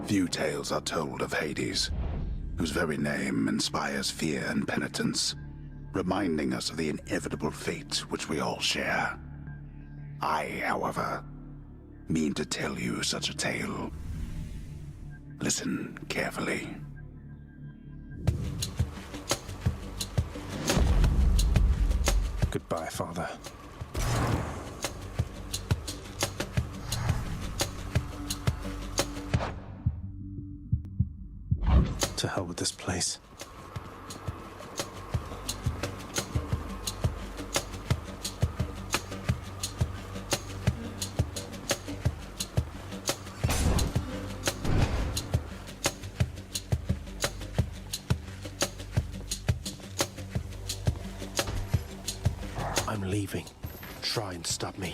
Few tales are told of Hades, whose very name inspires fear and penitence, reminding us of the inevitable fate which we all share. I, however, mean to tell you such a tale. Listen carefully. Goodbye, Father. To hell with this place. I'm leaving. Try and stop me.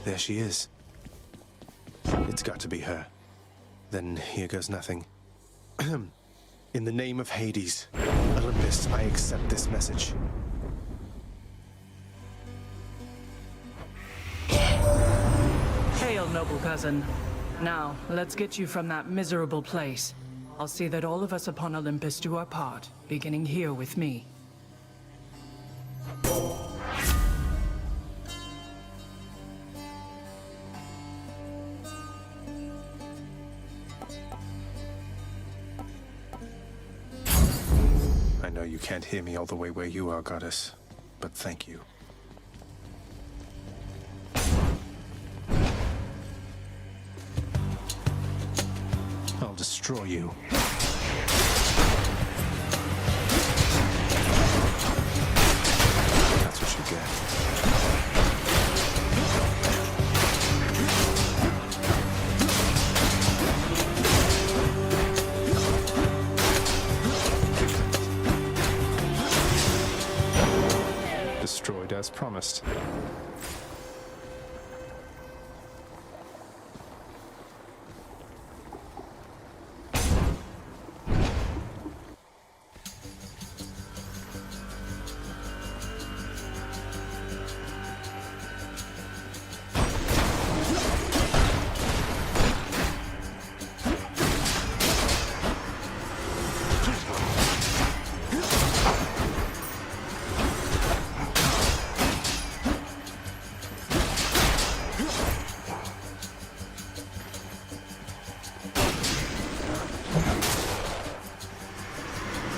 There she is. It's got to be her. Then here goes nothing. In the name of Hades, Olympus, I accept this message. Hail, noble cousin. Now, let's get you from that miserable place. I'll see that all of us upon Olympus do our part, beginning here with me. I know you can't hear me all the way where you are, Goddess, but thank you. I'll destroy you. That's what you get. Destroyed as promised.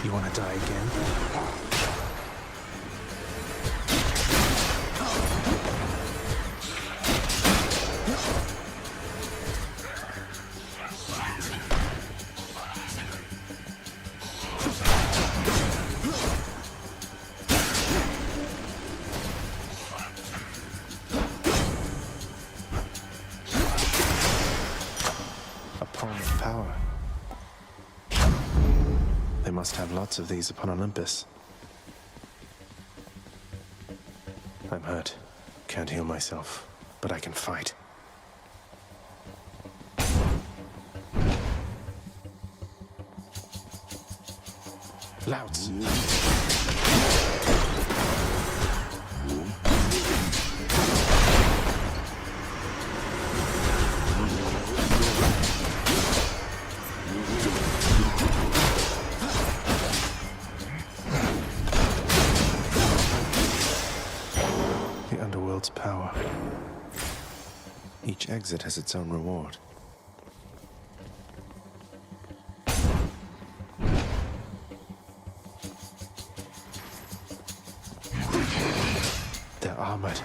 You want to die again? A palm of power. They must have lots of these upon Olympus. I'm hurt. Can't heal myself, but I can fight. Louts. Power. Each exit has its own reward. They're armored.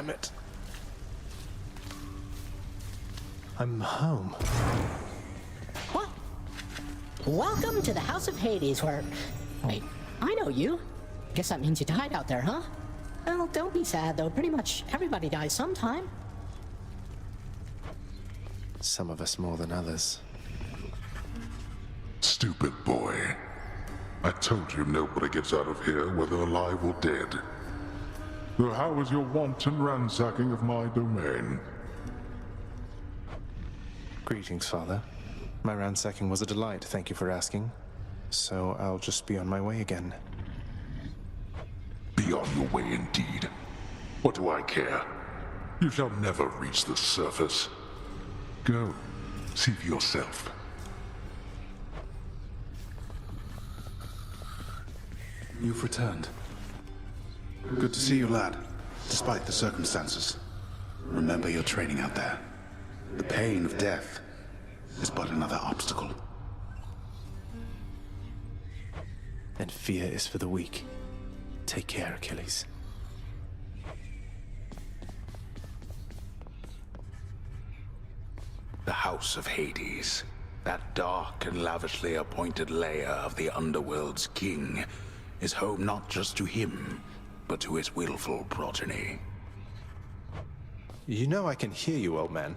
damn it. I'm home. What? Welcome to the House of Hades, where... Wait, I know you. Guess that means you died out there, huh? Well, don't be sad, though. Pretty much everybody dies sometime. Some of us more than others. Stupid boy. I told you nobody gets out of here, whether alive or dead. So how was your wanton ransacking of my domain? Greetings, Father. My ransacking was a delight, thank you for asking. So I'll just be on my way again. Be on your way indeed. What do I care? You shall never reach the surface. Go, see for yourself. You've returned. Good to see you, lad, despite the circumstances. Remember your training out there. The pain of death is but another obstacle. And fear is for the weak. Take care, Achilles. The House of Hades, that dark and lavishly appointed lair of the underworld's king, is home not just to him, but to his willful progeny. You know I can hear you, old man.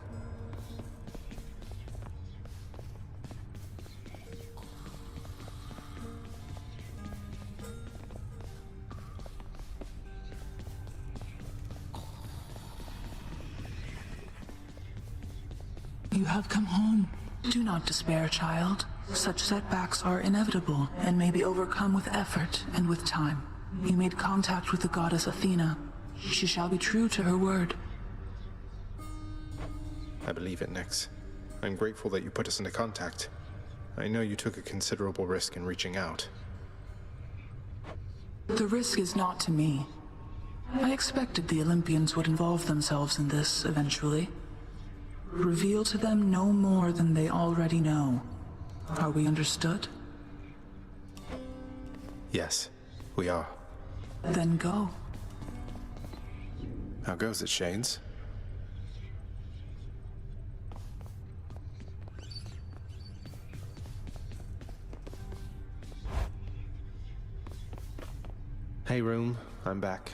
You have come home. Do not despair, child. Such setbacks are inevitable and may be overcome with effort and with time. You made contact with the goddess Athena. She shall be true to her word. I believe it, Nyx. I'm grateful that you put us into contact. I know you took a considerable risk in reaching out. The risk is not to me. I expected the Olympians would involve themselves in this eventually. Reveal to them no more than they already know. Are we understood? Yes, we are. Then go. How goes it, Shades? Hey, room. I'm back.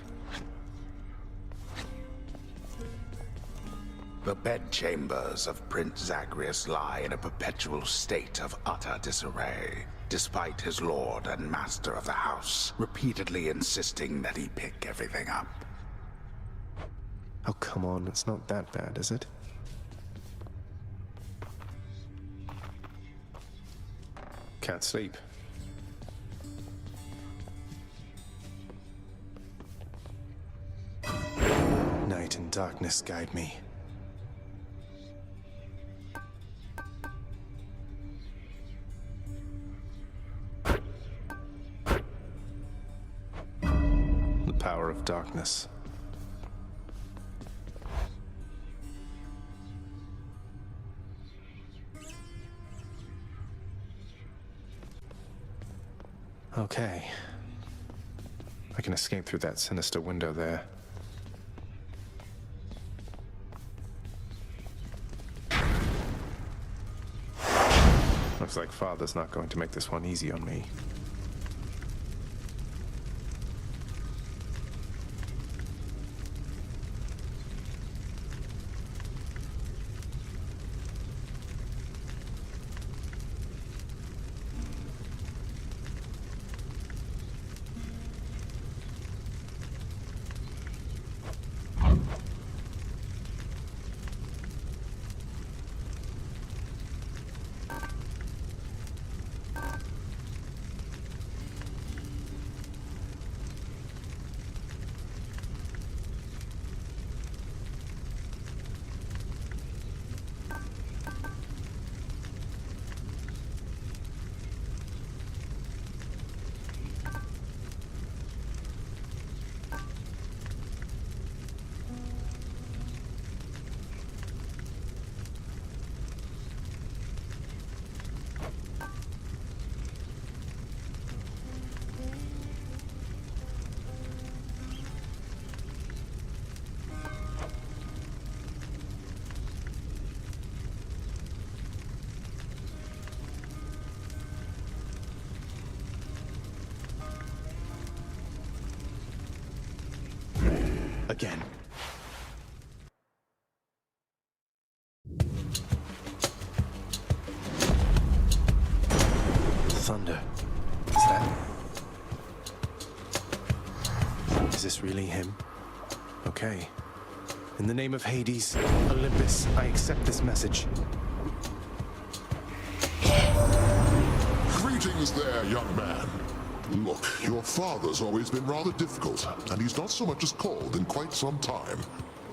The bedchambers of Prince Zagreus lie in a perpetual state of utter disarray, despite his lord and master of the house repeatedly insisting that he pick everything up. Oh, come on. It's not that bad, is it? Can't sleep. Night and darkness guide me. The power of darkness. Okay. I can escape through that sinister window there. Looks like Father's not going to make this one easy on me. Again. Thunder. Is that... Is this really him? Okay. In the name of Hades, Olympus, I accept this message. Greetings there, young man. Look, your father's always been rather difficult, and he's not so much as called in quite some time.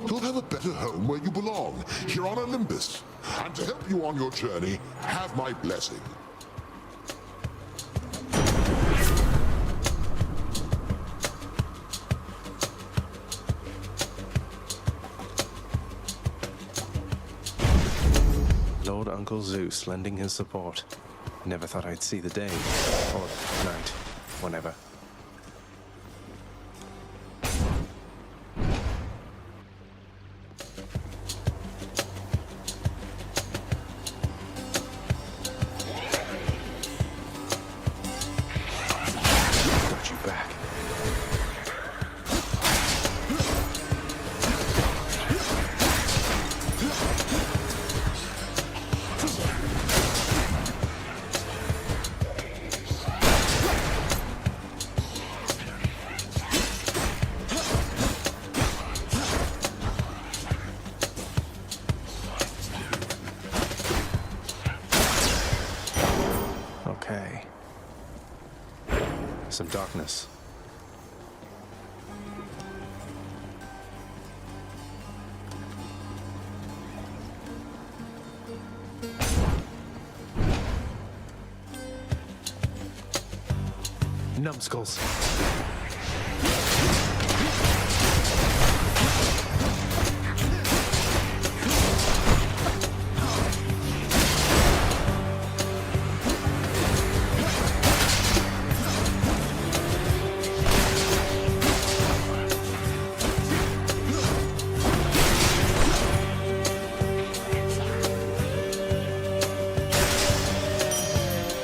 You'll have a better home where you belong, here on Olympus. And to help you on your journey, have my blessing. Lord Uncle Zeus lending his support. Never thought I'd see the day. Or night. Whenever. Got you back. Okay. Some darkness. Numbskulls.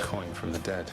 Coin from the dead.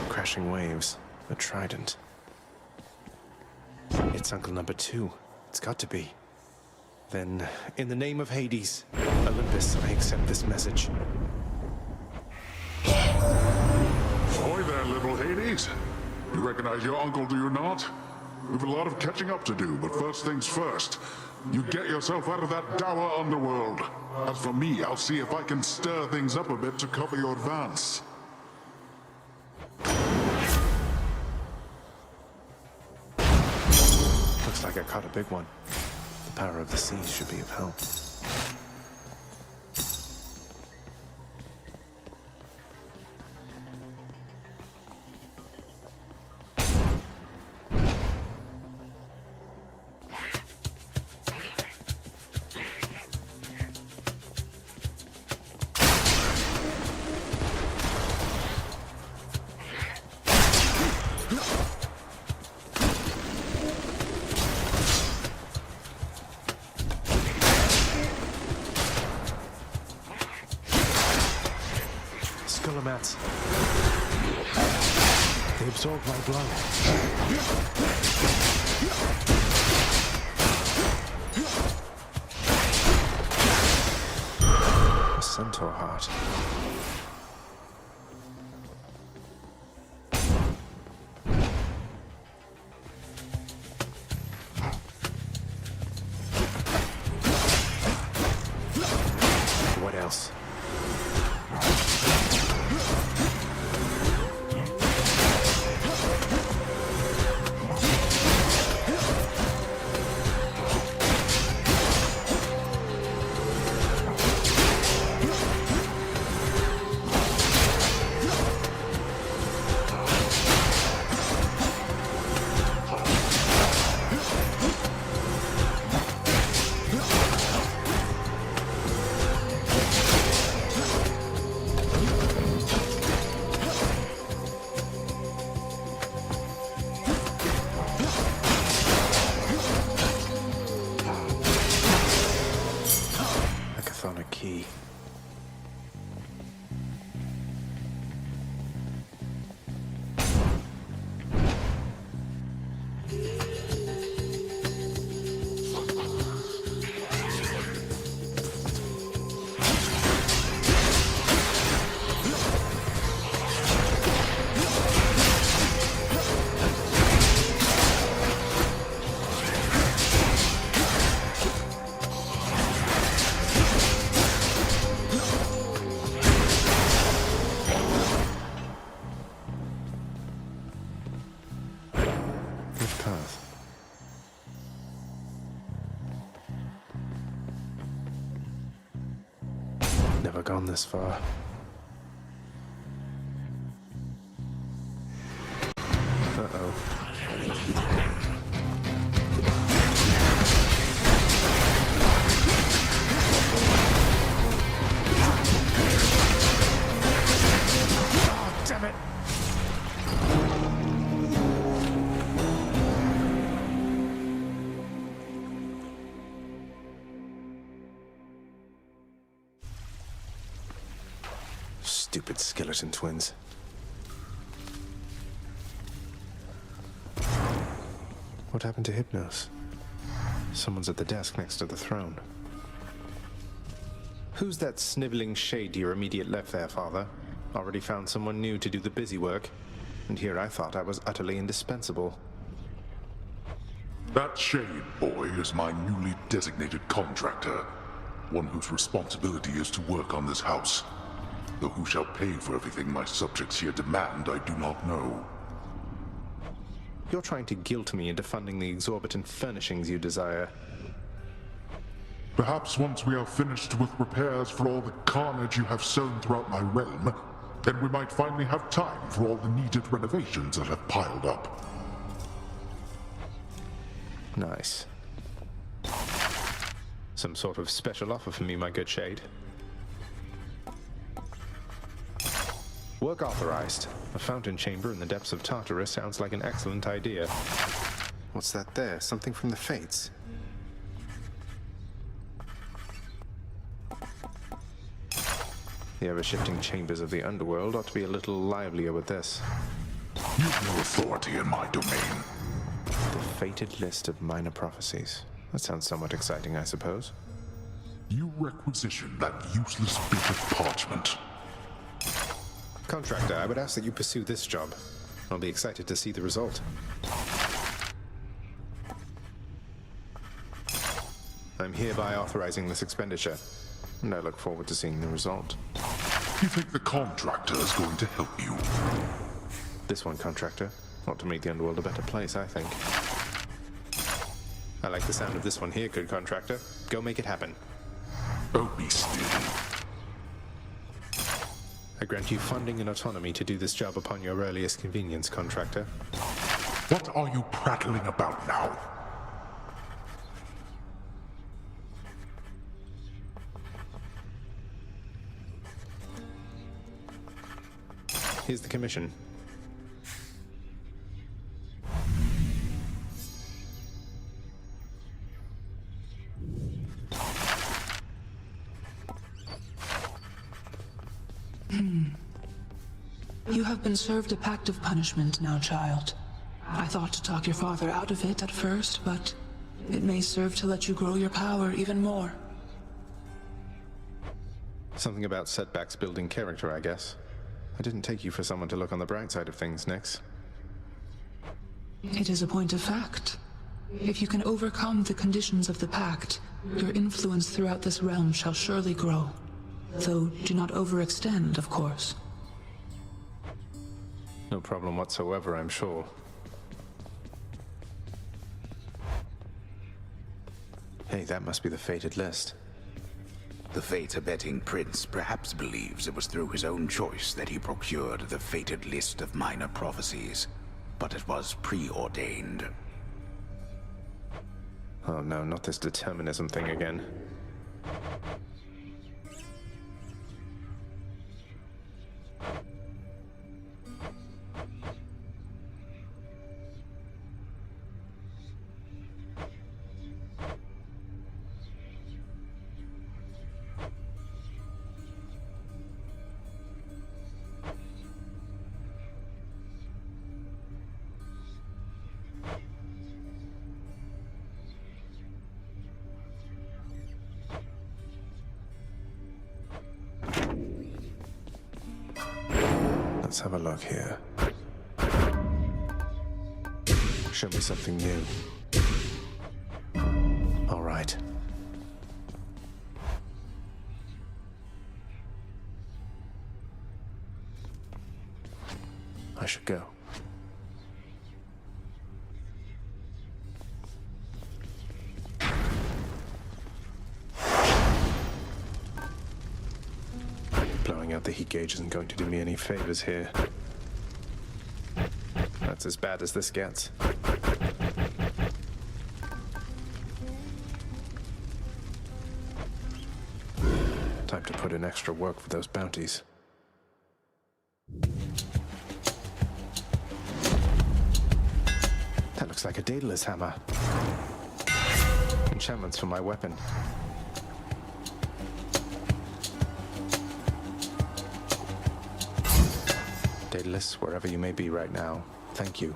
Crashing waves. A trident. It's Uncle Number 2. It's got to be. Then, in the name of Hades, Olympus, I accept this message. Ahoy there, little Hades. You recognize your uncle, do you not? We've a lot of catching up to do, but first things first. You get yourself out of that dour underworld. As for me, I'll see if I can stir things up a bit to cover your advance. Looks like I caught a big one. The power of the seas should be of help. Mats. They absorb my blow. A centaur heart. What else? never gone this far. Uh-oh. Oh, damn it! Stupid skeleton twins. What happened to Hypnos? Someone's at the desk next to the throne. Who's that sniveling shade to your immediate left there, Father? Already found someone new to do the busy work, and here I thought I was utterly indispensable. That shade boy is my newly designated contractor, one whose responsibility is to work on this house. Though who shall pay for everything my subjects here demand, I do not know. You're trying to guilt me into funding the exorbitant furnishings you desire. Perhaps once we are finished with repairs for all the carnage you have sown throughout my realm, then we might finally have time for all the needed renovations that have piled up. Nice. Some sort of special offer for me, my good shade. Work authorized. A fountain chamber in the depths of Tartarus sounds like an excellent idea. What's that there? Something from the Fates? The ever-shifting chambers of the underworld ought to be a little livelier with this. You've no authority in my domain. The fated list of minor prophecies. That sounds somewhat exciting, I suppose. You requisition that useless bit of parchment. Contractor, I would ask that you pursue this job. I'll be excited to see the result. I'm hereby authorizing this expenditure, and I look forward to seeing the result. You think the contractor is going to help you? This one, contractor, ought to make the underworld a better place, I think. I like the sound of this one here, good contractor. Go make it happen. Oh, be still. I grant you funding and autonomy to do this job upon your earliest convenience, contractor. What are you prattling about now? Here's the commission. You have been served a pact of punishment now, child. I thought to talk your father out of it at first, but it may serve to let you grow your power even more. Something about setbacks building character, I guess. I didn't take you for someone to look on the bright side of things, Nix. It is a point of fact. If you can overcome the conditions of the pact, your influence throughout this realm shall surely grow. Though do not overextend, of course. No problem whatsoever, I'm sure. Hey, that must be the fated list. The fate-abetting prince perhaps believes it was through his own choice that he procured the fated list of minor prophecies, but it was preordained. Oh no, not this determinism thing again. Let's have a look here. Show me something new. All right. I should go. gauge isn't going to do me any favors here. That's as bad as this gets. Time to put in extra work for those bounties. That looks like a Daedalus hammer. Enchantments for my weapon. Daedalus, wherever you may be right now, thank you.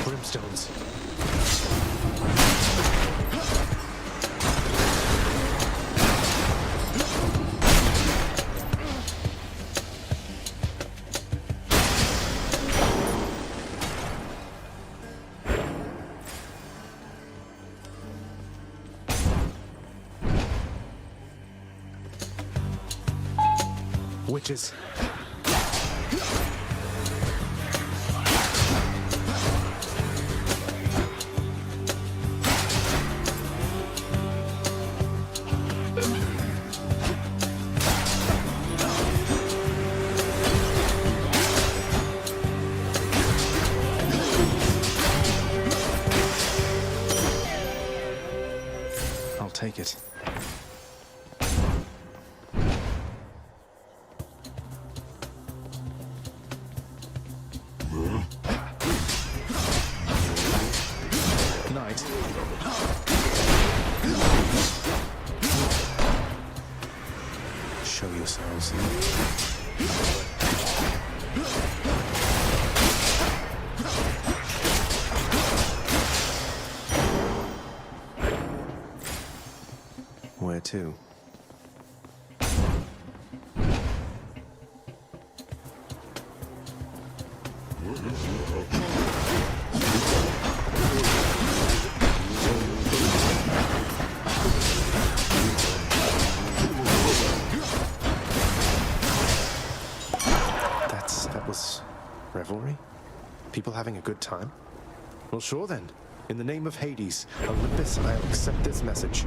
Brimstones. Witches. I'll take it. Night. Show yourselves. Where to? That was revelry? People having a good time? Well, sure then. In the name of Hades, Olympus, I'll accept this message.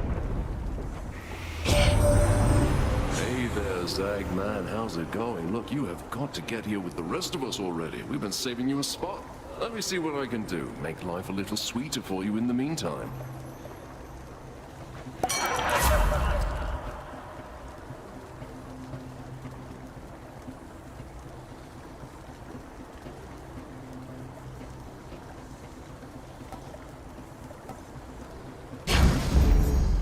Hey there, Zagman. How's it going? Look, you have got to get here with the rest of us already. We've been saving you a spot. Let me see what I can do. Make life a little sweeter for you in the meantime.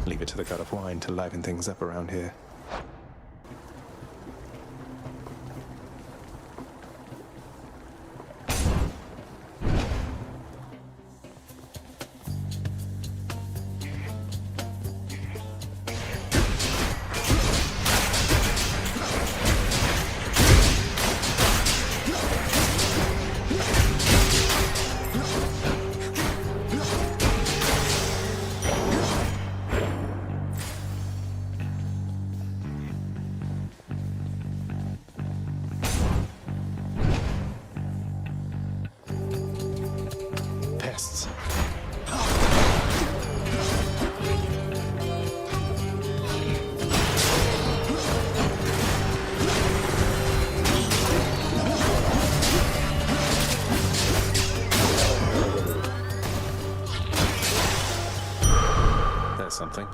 Leave it to the god of wine to liven things up around here. Pests. There's something.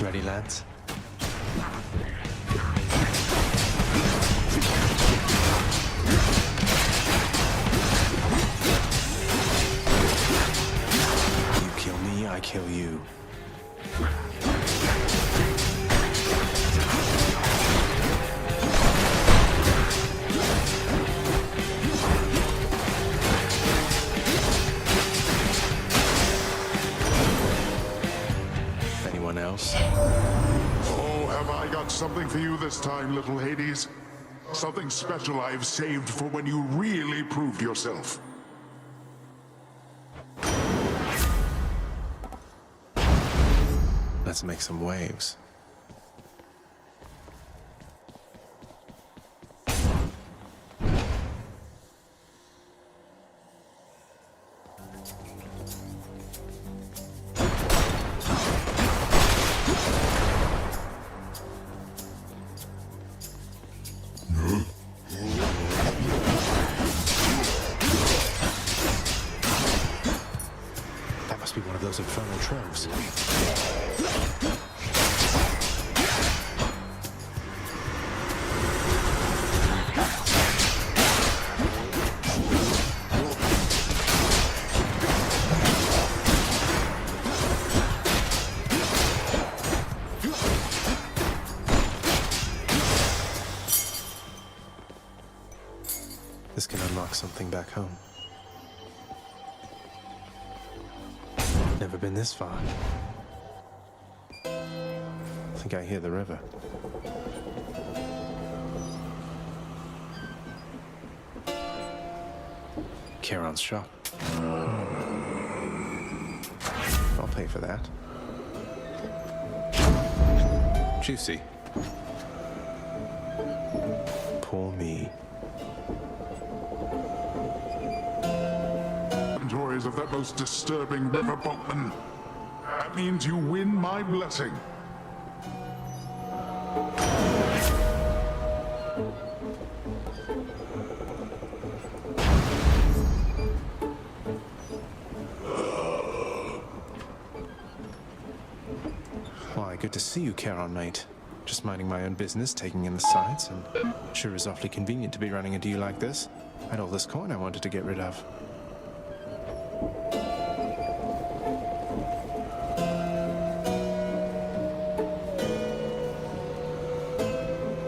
Ready, lads? You kill me, I kill you. Anyone else? Oh, have I got something for you this time, little Hades? Something special I've saved for when you really proved yourself. Let's make some waves. That must be one of those infernal troves. This can unlock something back home. Never been this far. I think I hear the river. Charon's shop. I'll pay for that. Juicy. Poor me. Inventories of that most disturbing river boatman. That means you win my blessing. Why, good to see you, Charon, mate. Just minding my own business, taking in the sights, and sure is awfully convenient to be running into you like this. I had all this coin I wanted to get rid of.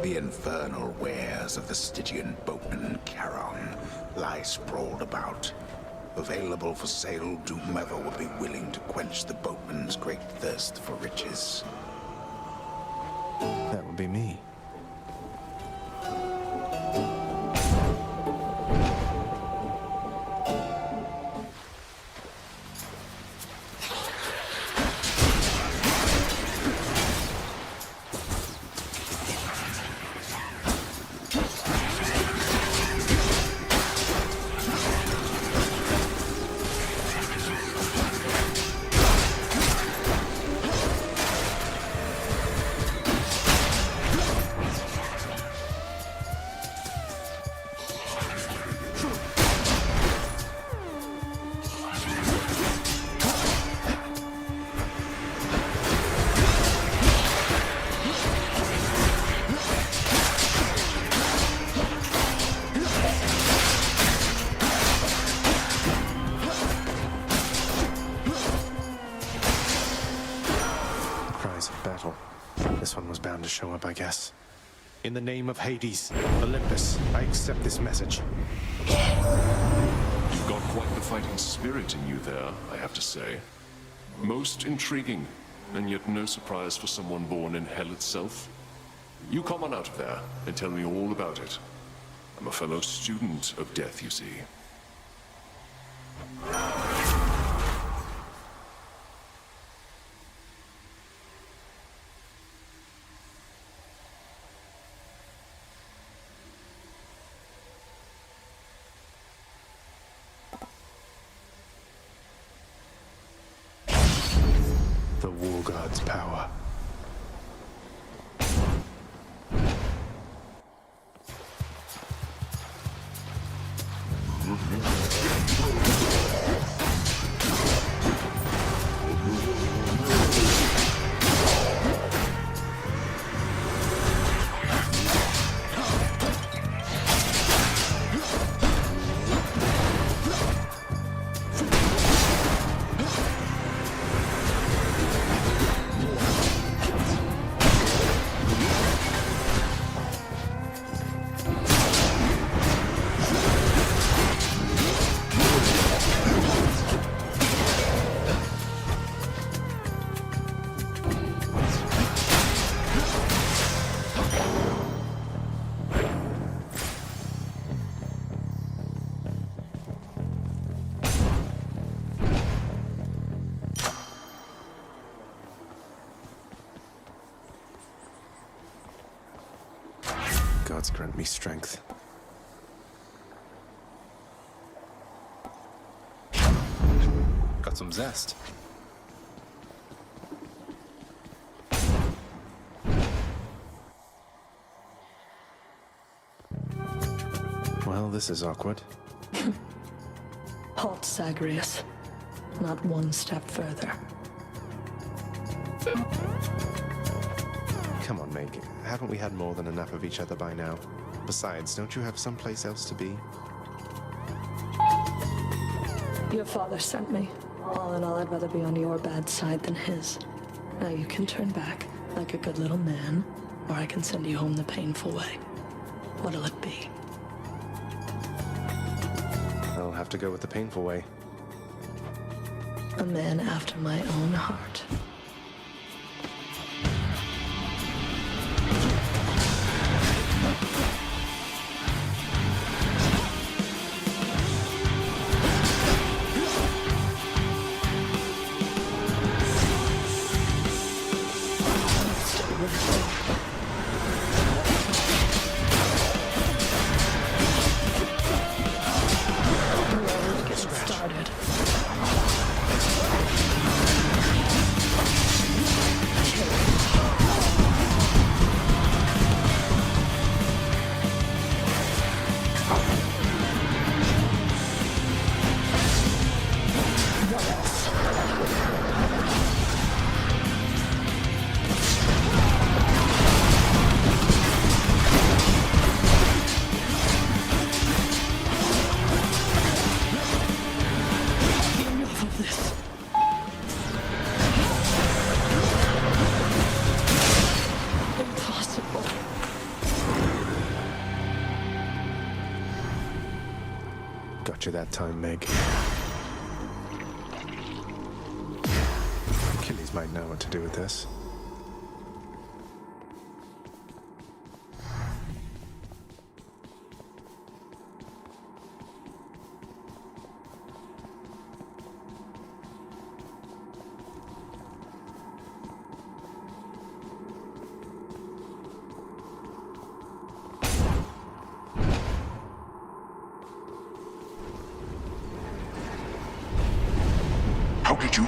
The infernal wares of the Stygian boatman Charon lie sprawled about. Available for sale to whomever would be willing to quench the boatman's great thirst for riches. That would be me. This one was bound to show up, I guess. In the name of Hades, Olympus, I accept this message. You've got quite the fighting spirit in you there, I have to say. Most intriguing, and yet no surprise for someone born in hell itself. You come on out of there and tell me all about it. I'm a fellow student of death, you see. The War God's power. gods grant me strength. Got some zest. Well, this is awkward. Halt, Zagreus. Not one step further. Come on, Meg. Haven't we had more than enough of each other by now? Besides, don't you have someplace else to be? Your father sent me. All in all, I'd rather be on your bad side than his. Now you can turn back, like a good little man, or I can send you home the painful way. What'll it be? I'll have to go with the painful way. A man after my own heart. Got you that time, Meg. Achilles might know what to do with this. How did you?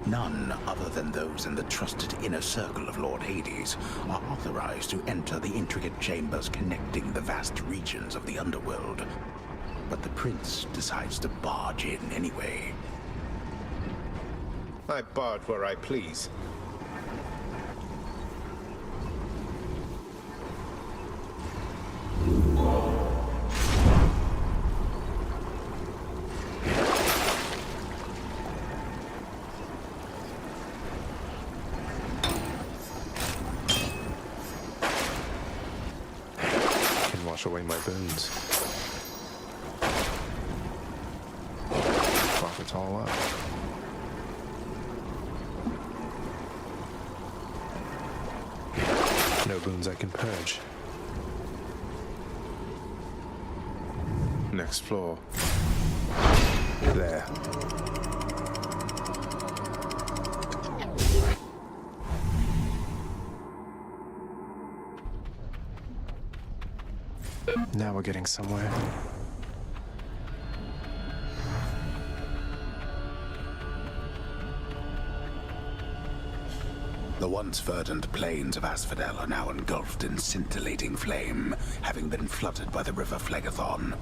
None other than those in the trusted inner circle of Lord Hades are authorized to enter the intricate chambers connecting the vast regions of the underworld. But the prince decides to barge in anyway. I barge where I please. Wash away my bones. Cough it all up. No boons I can purge. Next floor. There. Now we're getting somewhere. The once verdant plains of Asphodel are now engulfed in scintillating flame, having been flooded by the river Phlegethon,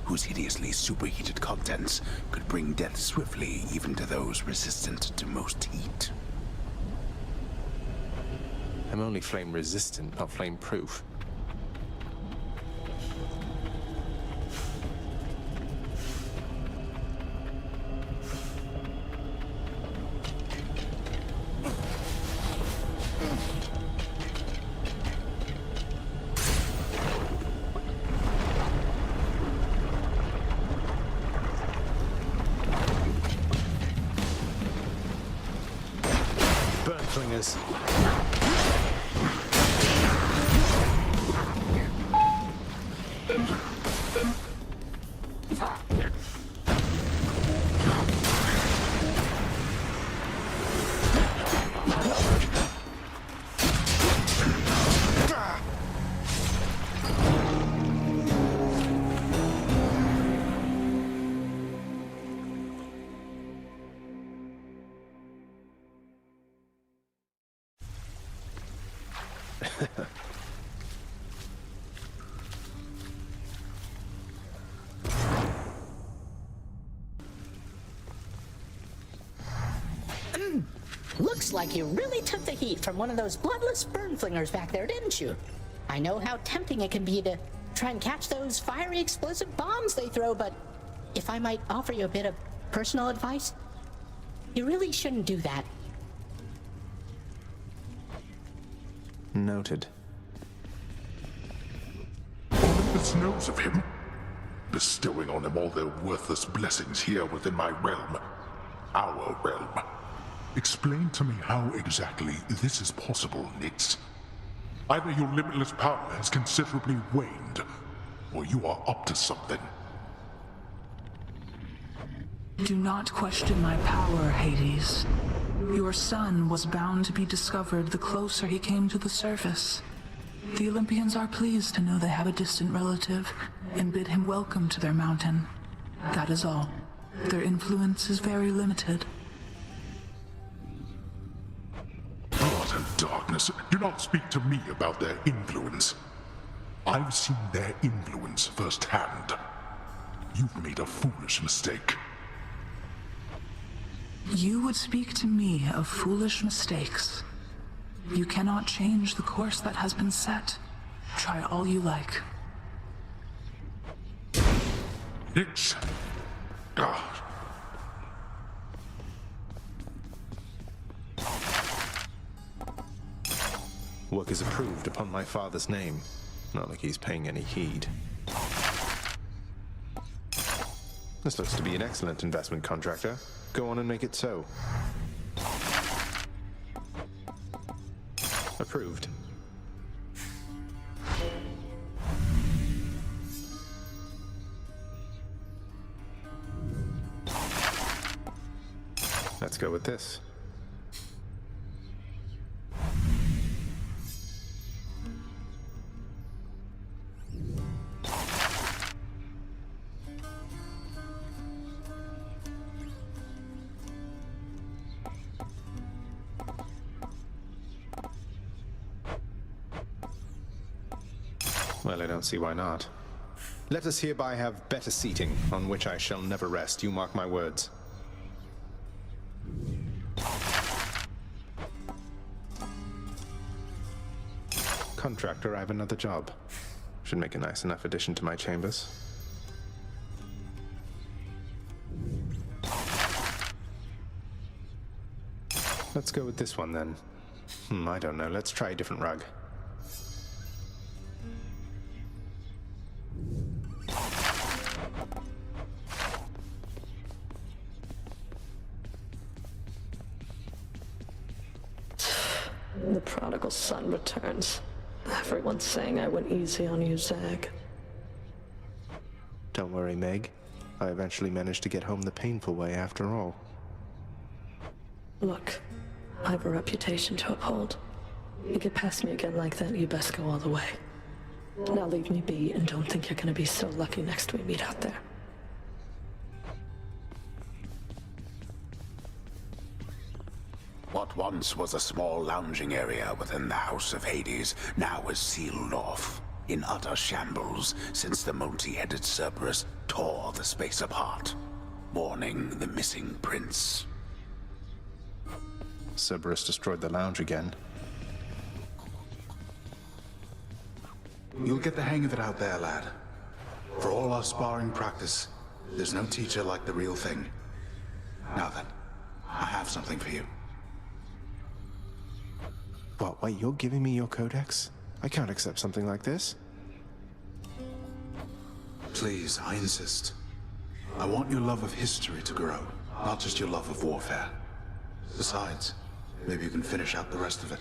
whose hideously superheated contents could bring death swiftly even to those resistant to most heat. I'm only flame resistant, not flame proof. Flingers. like you really took the heat from one of those bloodless burn flingers back there, didn't you? I know how tempting it can be to try and catch those fiery explosive bombs they throw, but if I might offer you a bit of personal advice, you really shouldn't do that. Noted. Olympus knows of him, bestowing on him all their worthless blessings here within my realm. Our realm. Explain to me how exactly this is possible, Nix. Either your limitless power has considerably waned, or you are up to something. Do not question my power, Hades. Your son was bound to be discovered the closer he came to the surface. The Olympians are pleased to know they have a distant relative and bid him welcome to their mountain. That is all. Their influence is very limited. Blood and darkness. Do not speak to me about their influence. I've seen their influence firsthand. You've made a foolish mistake. You would speak to me of foolish mistakes. You cannot change the course that has been set. Try all you like. Nix. God. Work is approved upon my father's name. Not like he's paying any heed. This looks to be an excellent investment, contractor. Go on and make it so. Approved. Let's go with this. Well, I don't see why not. Let us hereby have better seating, on which I shall never rest, you mark my words. Contractor, I have another job. Should make a nice enough addition to my chambers. Let's go with this one then. I don't know, let's try a different rug. The prodigal son returns. Everyone's saying I went easy on you, Zag. Don't worry, Meg. I eventually managed to get home the painful way after all. Look, I have a reputation to uphold. You get past me again like that, you best go all the way. Now leave me be and don't think you're gonna be so lucky next we meet out there. What once was a small lounging area within the House of Hades now is sealed off, in utter shambles since the multi-headed Cerberus tore the space apart, mourning the missing prince. Cerberus destroyed the lounge again. You'll get the hang of it out there, lad. For all our sparring practice, there's no teacher like the real thing. Now then, I have something for you. What, wait, you're giving me your codex? I can't accept something like this. Please, I insist. I want your love of history to grow, not just your love of warfare. Besides, maybe you can finish out the rest of it.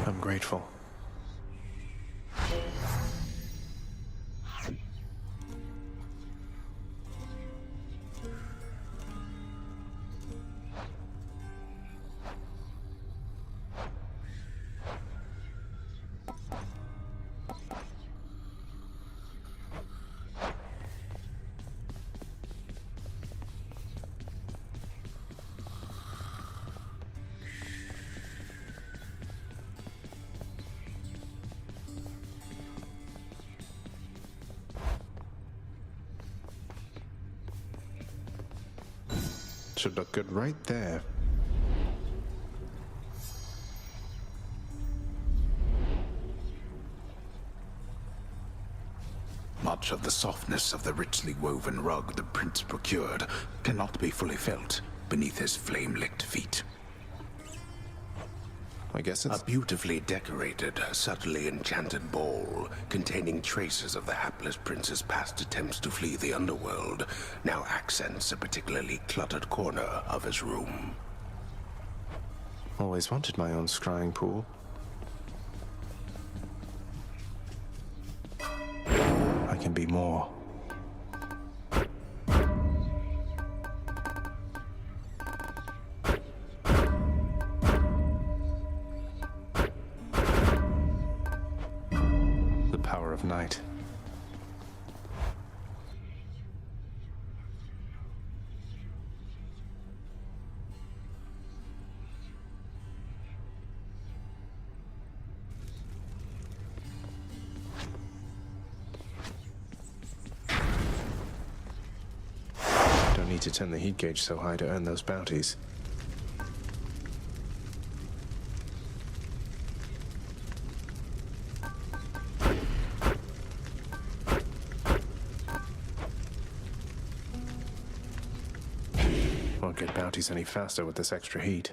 I'm grateful. Should look good right there. Much of the softness of the richly woven rug the prince procured cannot be fully felt beneath his flame-licked feet. I guess it's A beautifully decorated, subtly enchanted ball containing traces of the hapless prince's past attempts to flee the underworld now accents a particularly cluttered corner of his room. always wanted my own scrying pool. I can be more. The power of night. Don't need to turn the heat gauge so high to earn those bounties. Won't get bounties any faster with this extra heat.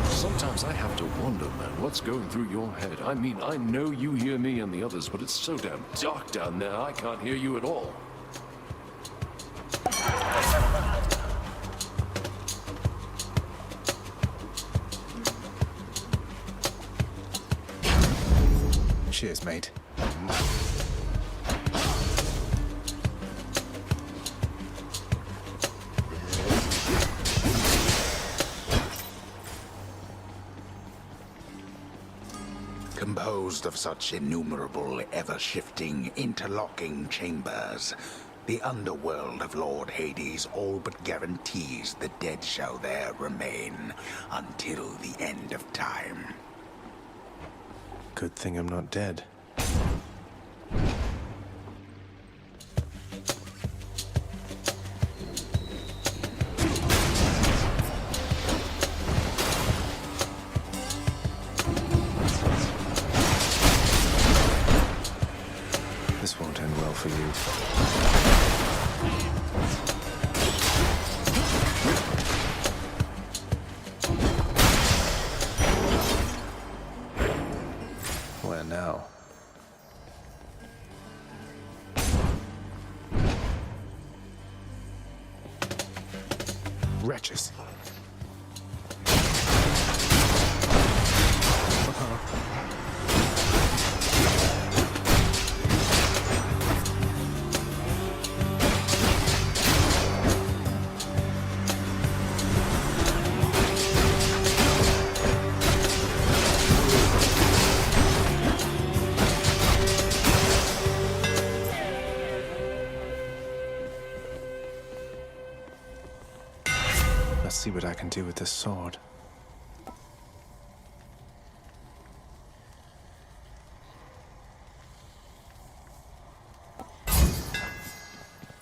Sometimes I have to wonder, man, what's going through your head? I mean, I know you hear me and the others, but it's so damn dark down there, I can't hear you at all. Cheers, mate. Composed of such innumerable, ever-shifting, interlocking chambers, the underworld of Lord Hades all but guarantees the dead shall there remain until the end of time. Good thing I'm not dead. This won't end well for you. Where now? Wretches. Let's see what I can do with this sword.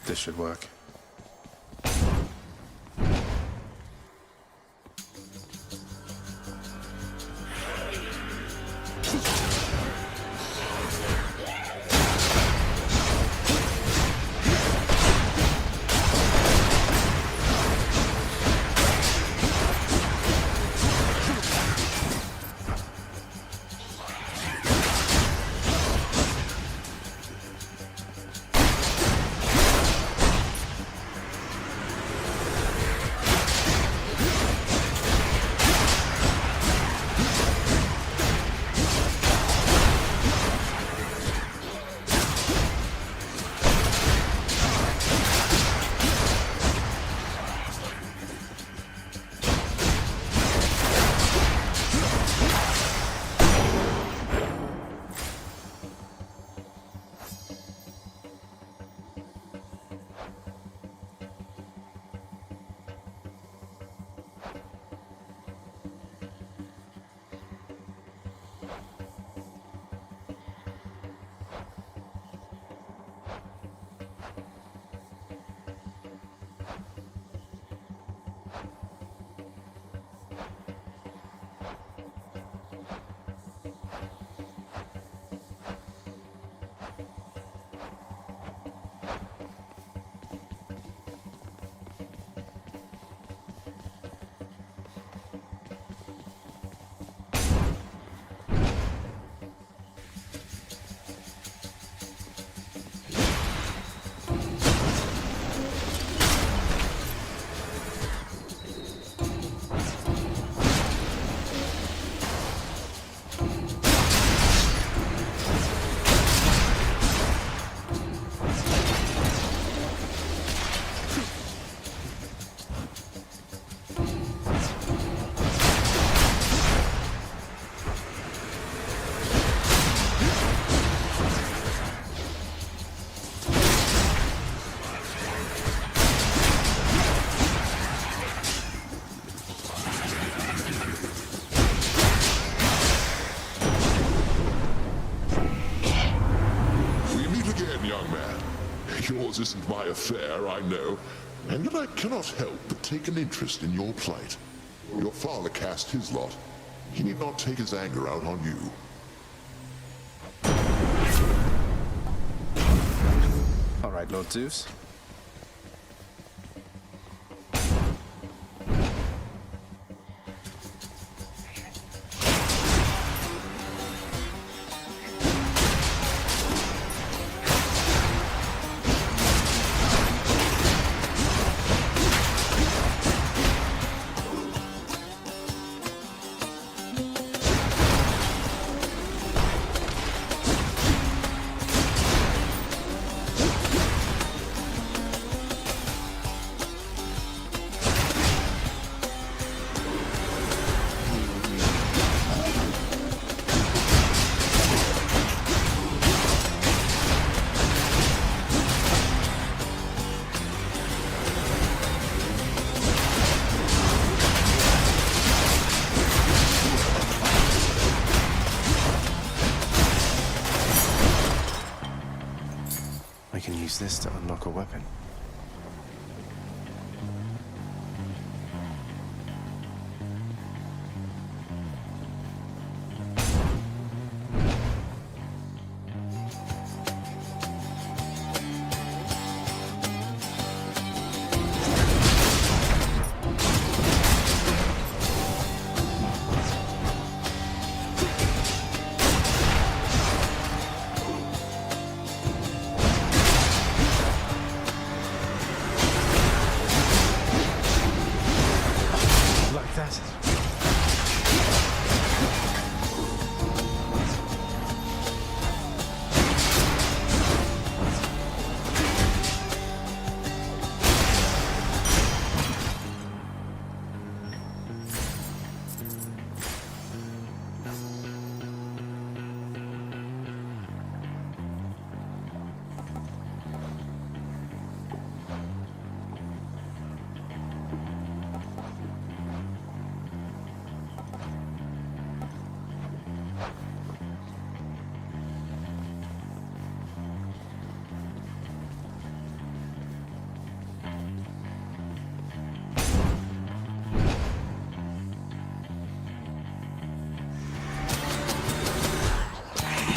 This should work. Yours isn't my affair, I know. And yet I cannot help but take an interest in your plight. Your father cast his lot. He need not take his anger out on you. All right, Lord Zeus. I can use this to unlock a weapon.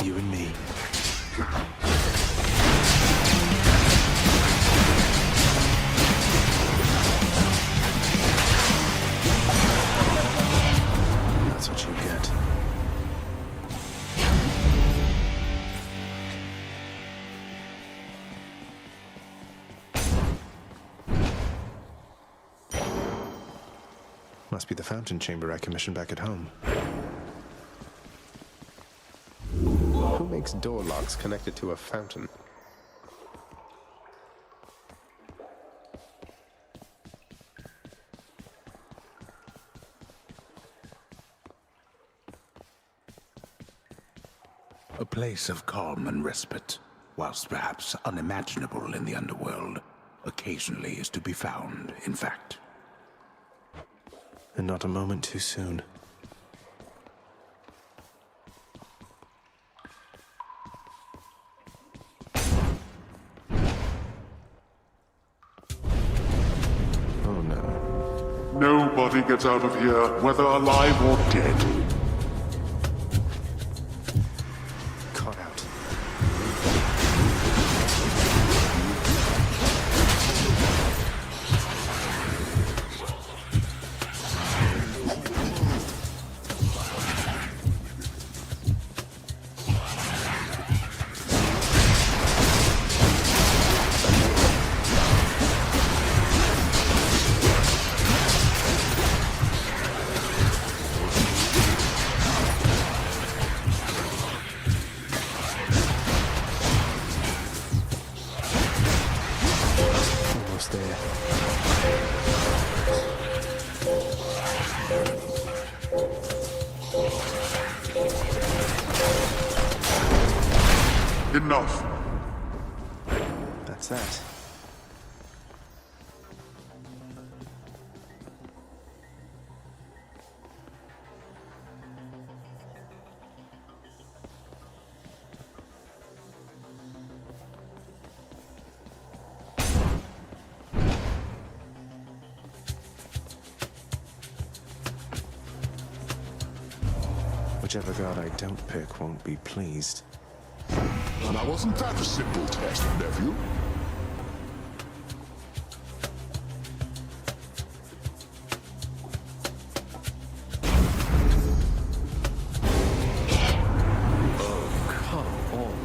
You and me. That's what you get. Must be the fountain chamber I commissioned back at home. Who makes door locks connected to a fountain? A place of calm and respite, whilst perhaps unimaginable in the underworld, occasionally is to be found, in fact. And not a moment too soon. Oh no. Nobody gets out of here, whether alive or dead. Caught out. Almost there. Enough. That's that. Whichever god I don't pick won't be pleased. Now, wasn't that a simple test, nephew?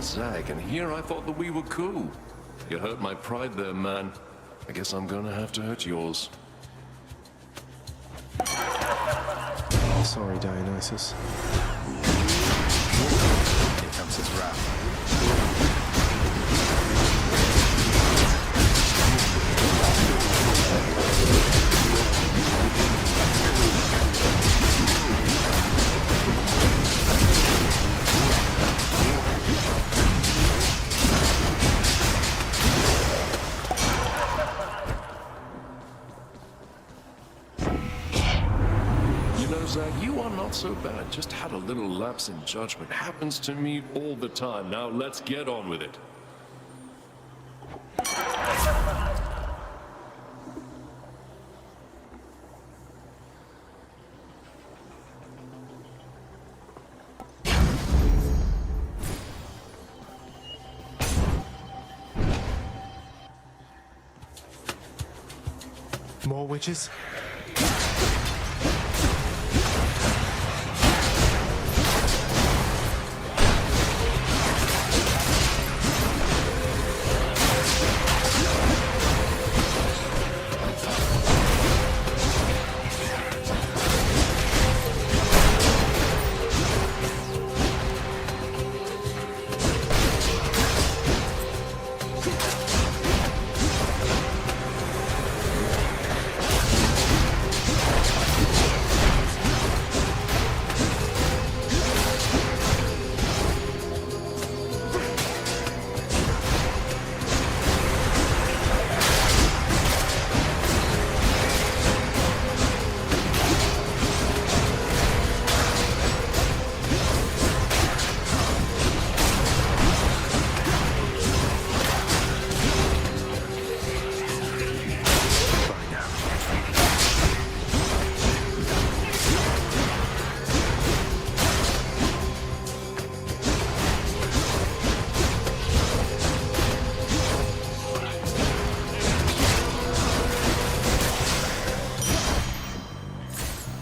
Zag, and here I thought that we were cool. You hurt my pride there, man. I guess I'm gonna have to hurt yours. Sorry, Dionysus. Here comes his wrath. Zag, you are not so bad. Just had a little lapse in judgment. Happens to me all the time. Now let's get on with it. More witches?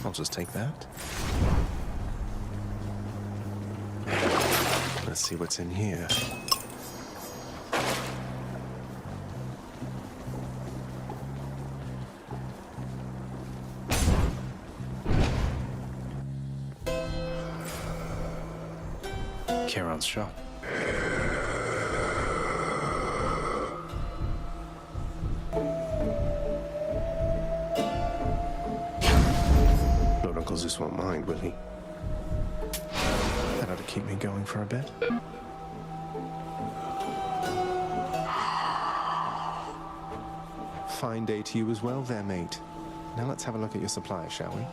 I'll just take that. Let's see what's in here. Charon's shop. Lord Uncle Zeus won't mind, will he? That ought to keep me going for a bit. Fine day to you as well there, mate. Now let's have a look at your supply, shall we?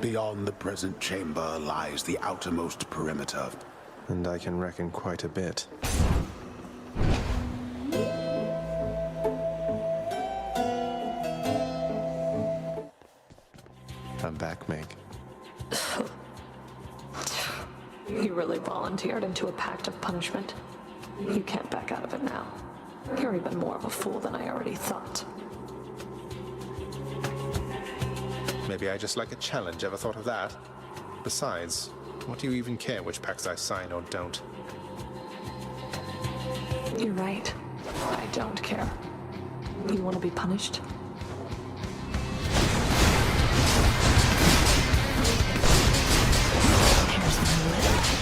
Beyond the present chamber lies the outermost perimeter. And I can reckon quite a bit. I'm back, Meg. You really volunteered into a pact of punishment. You can't back out of it now. You're even more of a fool than I already thought. Maybe I just like a challenge, ever thought of that? Besides, what do you even care which pacts I sign or don't? You're right. I don't care. You want to be punished? Here's my list.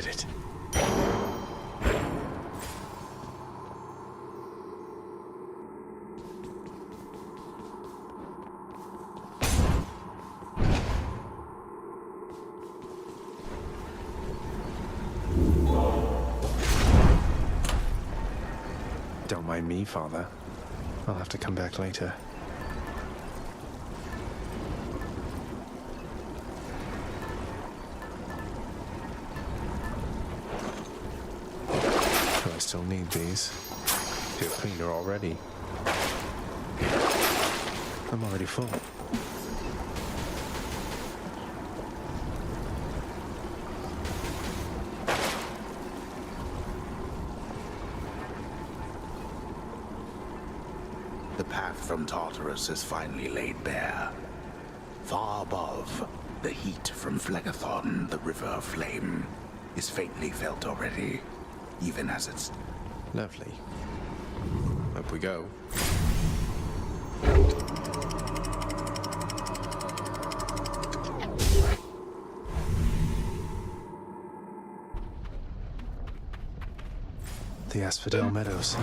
it. Don't mind me, Father. I'll have to come back later. Do I still need these? Feel cleaner already. I'm already full. The path from Tartarus is finally laid bare. Far above, the heat from Phlegethon, the river of flame, is faintly felt already, even as it's... Lovely. Up we go. The Asphodel Meadows.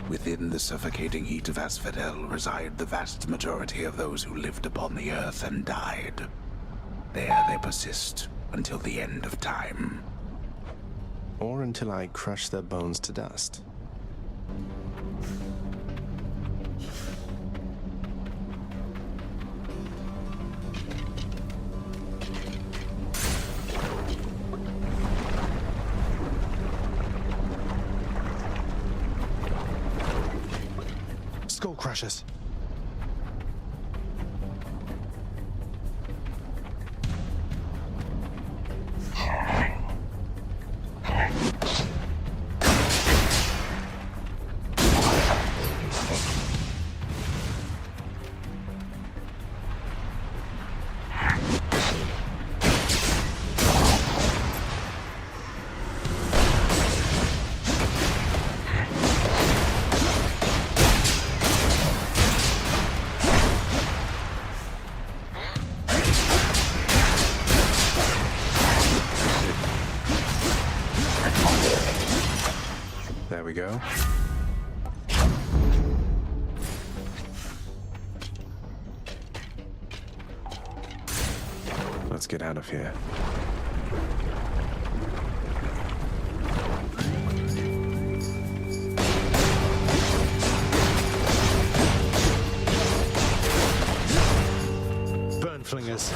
Within the suffocating heat of Asphodel reside the vast majority of those who lived upon the earth and died. There they persist until the end of time. Or until I crush their bones to dust. Skull crushers. There we go. Let's get out of here. Burn flingers.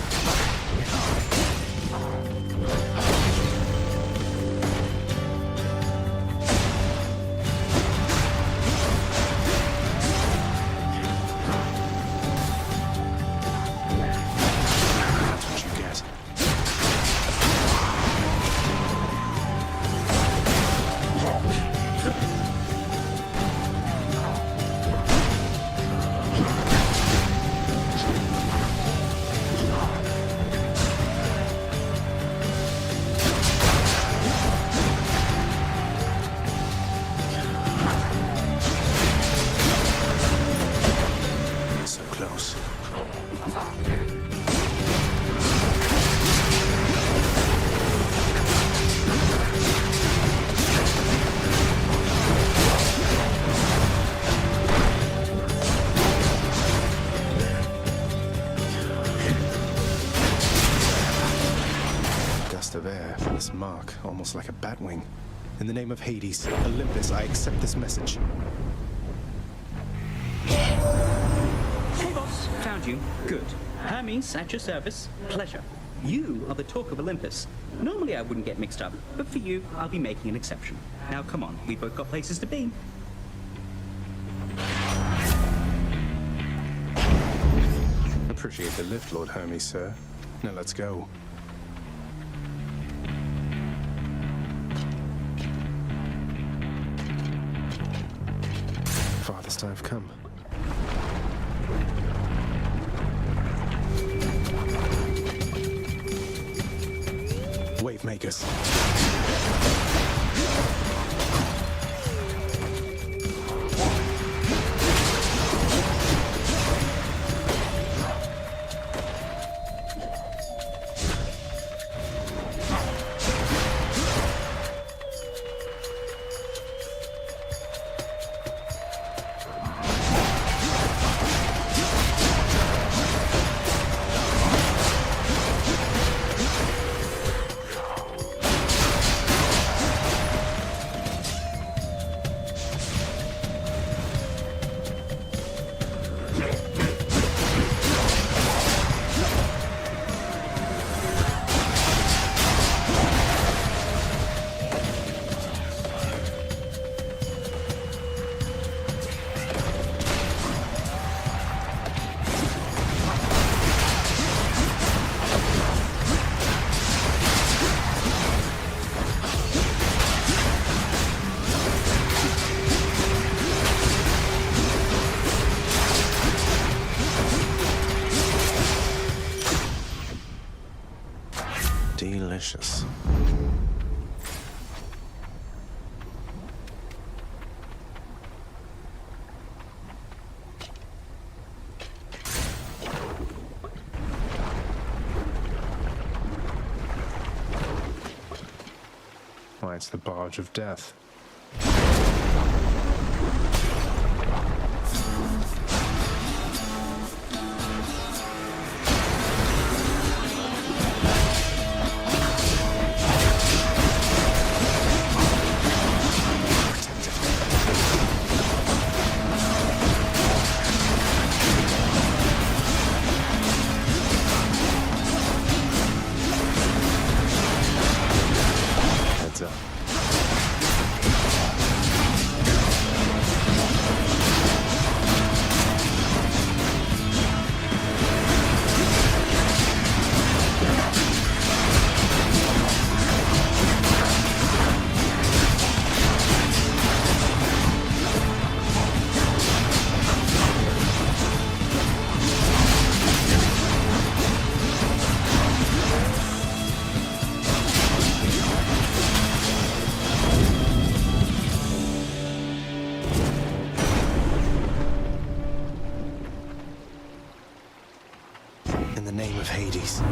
This mark, almost like a bat wing. In the name of Hades, Olympus, I accept this message. Hey, boss. Found you. Good. Hermes, at your service. Pleasure. You are the talk of Olympus. Normally I wouldn't get mixed up, but for you, I'll be making an exception. Now, come on. We've both got places to be. Appreciate the lift, Lord Hermes, sir. Now let's go. Farthest I've come. Wave makers. why it's the barge of death. Heads up. In the name of Hades.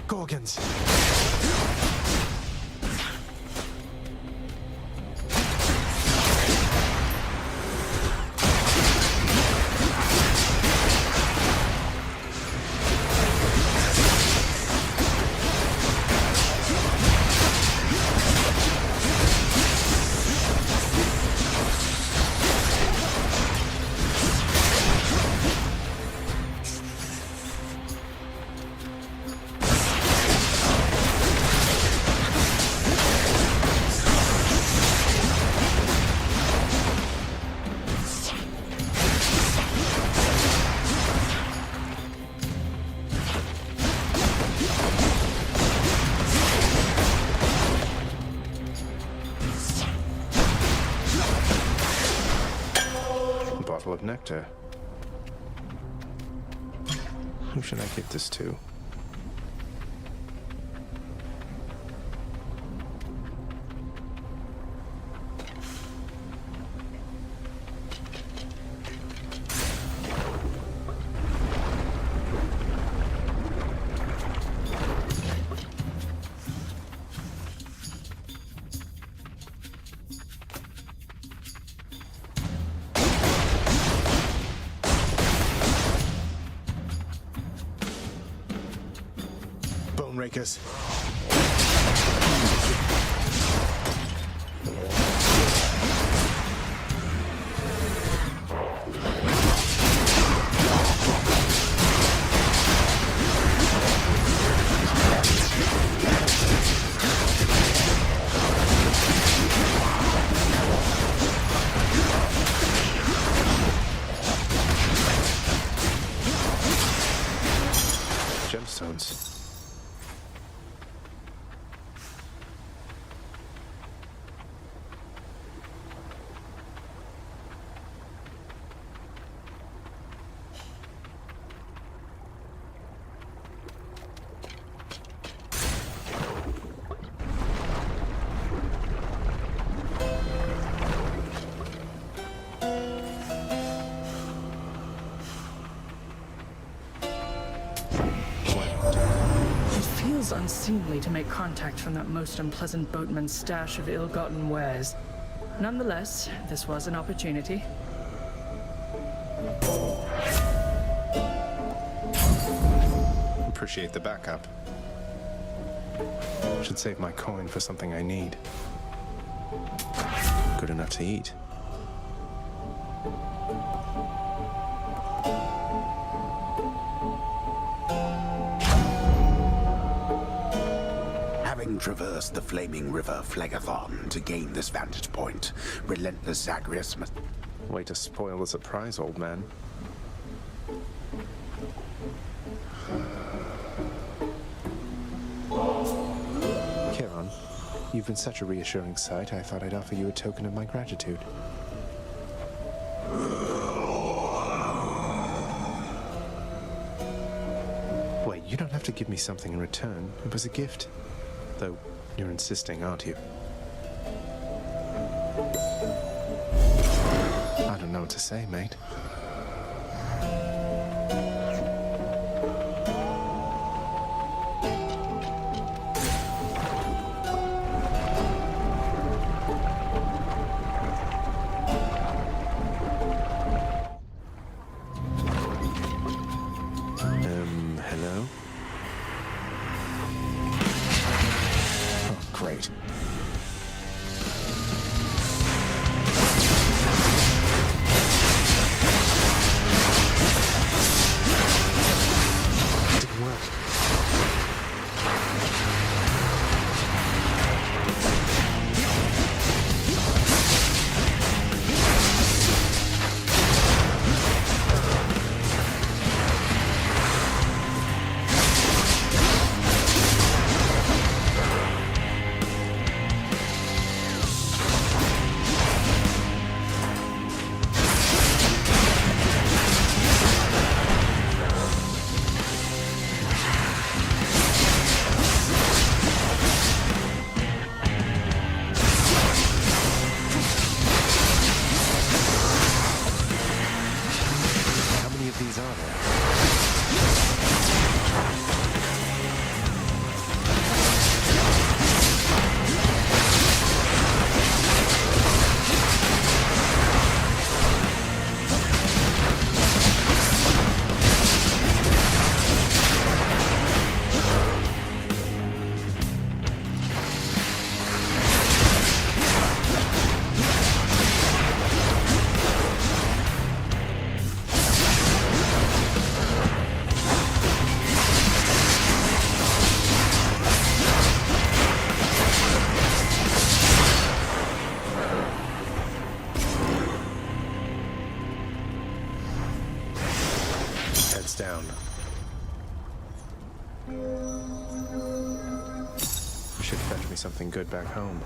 Gorgons. Bottle of nectar. Who should I give this to? Bone rakers. Gemstones. Unseemly to make contact from that most unpleasant boatman's stash of ill-gotten wares. Nonetheless, this was an opportunity. Appreciate the backup. Should save my coin for something I need. Good enough to eat. men traverse the flaming river Phlegathon to gain this vantage point. Relentless Zagreus must... Way to spoil the surprise, old man. Kiron, you've been such a reassuring sight, I thought I'd offer you a token of my gratitude. Wait, you don't have to give me something in return. It was a gift. Though, you're insisting, aren't you? I don't know what to say, mate. Hello? Oh, great. Didn't work. These are there. Down. Should fetch me something good back home.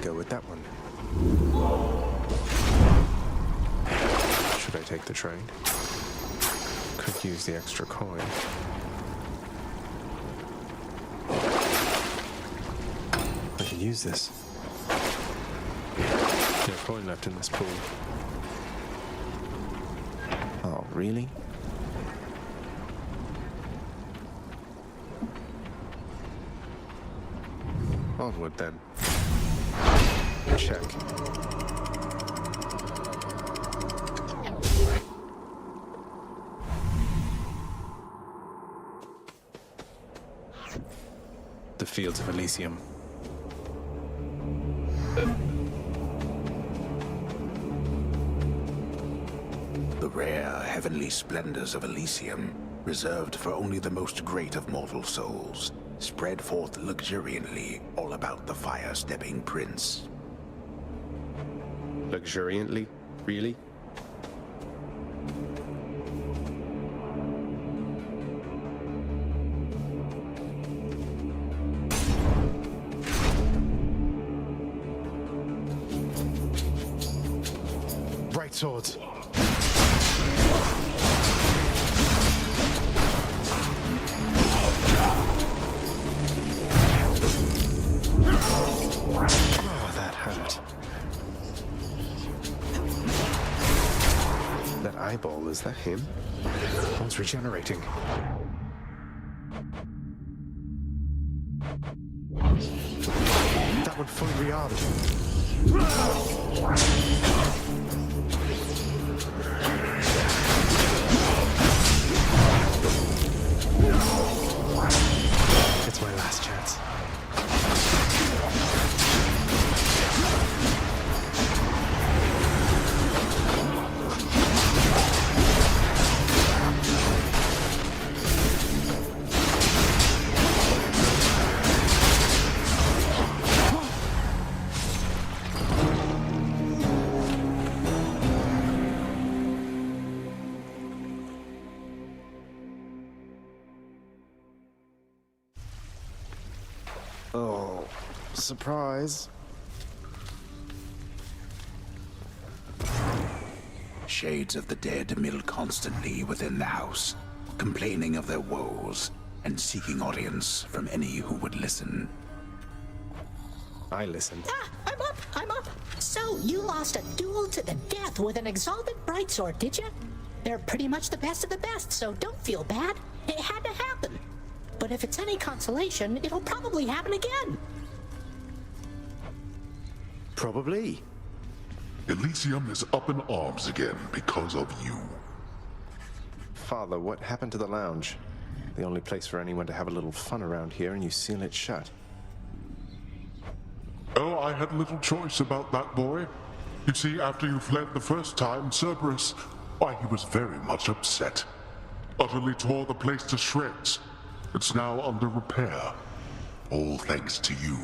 Go with that one. Should I take the train? Could use the extra coin. I can use this. No coin left in this pool. Oh, really? Onward then. Check. fields of Elysium. The rare heavenly splendors of Elysium, reserved for only the most great of mortal souls, spread forth luxuriantly all about the fire-stepping prince. Luxuriantly? Really? Right swords. Oh, that hurt. That eyeball, is that him? Oh, it's regenerating. That would fully rearmed. It's my last chance. Oh, surprise. Shades of the dead mill constantly within the house, complaining of their woes and seeking audience from any who would listen. I listen. Ah, I'm up. So, you lost a duel to the death with an exalted brightsword, did you? They're pretty much the best of the best, so don't feel bad. It had to happen. But if it's any consolation, it'll probably happen again. Probably. Elysium is up in arms again because of you. Father, what happened to the lounge? The only place for anyone to have a little fun around here, and you seal it shut. Oh, I had little choice about that boy. You see, after you fled the first time, Cerberus, why, he was very much upset. Utterly tore the place to shreds. It's now under repair. All thanks to you.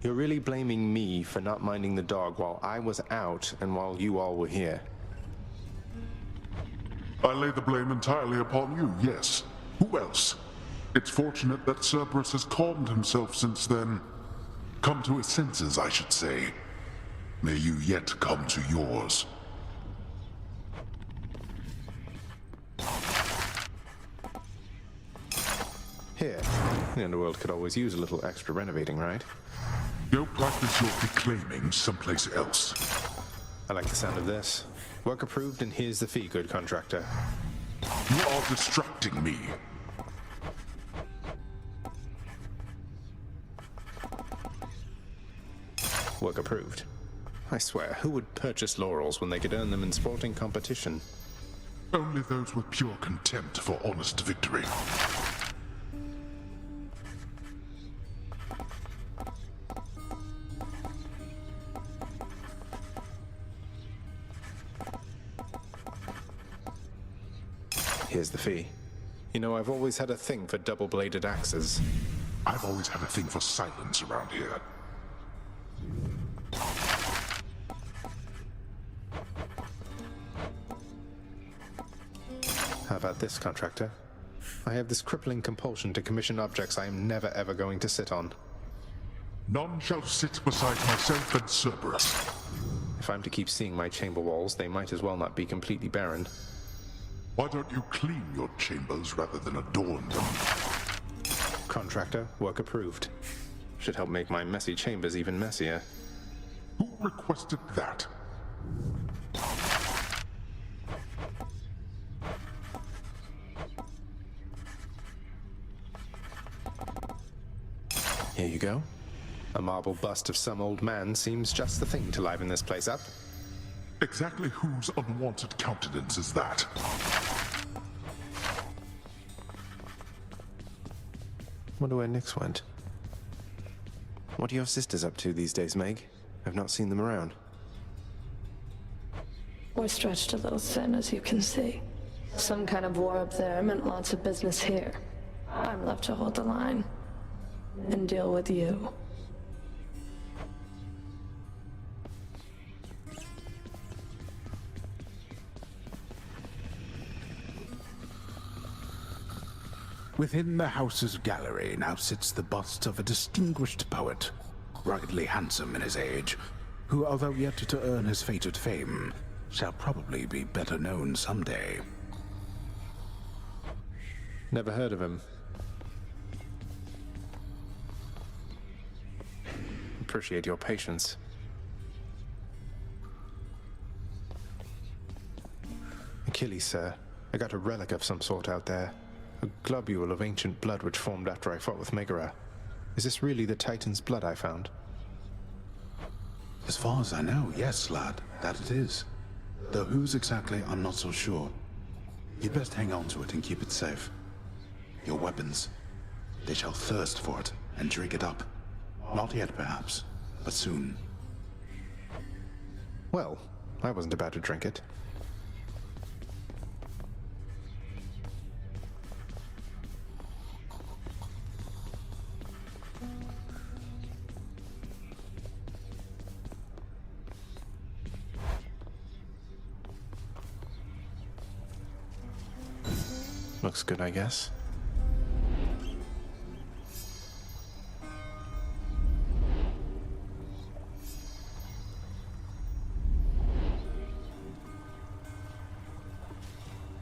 You're really blaming me for not minding the dog while I was out and while you all were here. I lay the blame entirely upon you, yes. Who else? It's fortunate that Cerberus has calmed himself since then. Come to his senses, I should say. May you yet come to yours. Here, the underworld could always use a little extra renovating, right? Go practice your declaiming someplace else. I like the sound of this. Work approved, and here's the fee, good contractor. You are distracting me. Work approved. I swear, who would purchase laurels when they could earn them in sporting competition? Only those with pure contempt for honest victory. Here's the fee. You know, I've always had a thing for double-bladed axes. I've always had a thing for silence around here. How about this, contractor? I have this crippling compulsion to commission objects I am never ever going to sit on. None shall sit beside myself and Cerberus. If I'm to keep seeing my chamber walls, they might as well not be completely barren. Why don't you clean your chambers rather than adorn them? Contractor, work approved. Should help make my messy chambers even messier. Who requested that? Here you go. A marble bust of some old man seems just the thing to liven this place up. Exactly whose unwanted countenance is that? Wonder where Nyx went. What are your sisters up to these days, Meg? I've not seen them around. We're stretched a little thin, as you can see. Some kind of war up there meant lots of business here. I'm left to hold the line and deal with you. Within the house's gallery now sits the bust of a distinguished poet, ruggedly handsome in his age, who, although yet to earn his fated fame, shall probably be better known someday. Never heard of him. Appreciate your patience. Achilles, sir. I got a relic of some sort out there. A globule of ancient blood which formed after I fought with Megara. Is this really the Titan's blood I found? As far as I know, yes, lad, that it is. Though whose exactly, I'm not so sure. You'd best hang on to it and keep it safe. Your weapons, they shall thirst for it and drink it up. Not yet, perhaps, but soon. Well, I wasn't about to drink it. Looks good, I guess.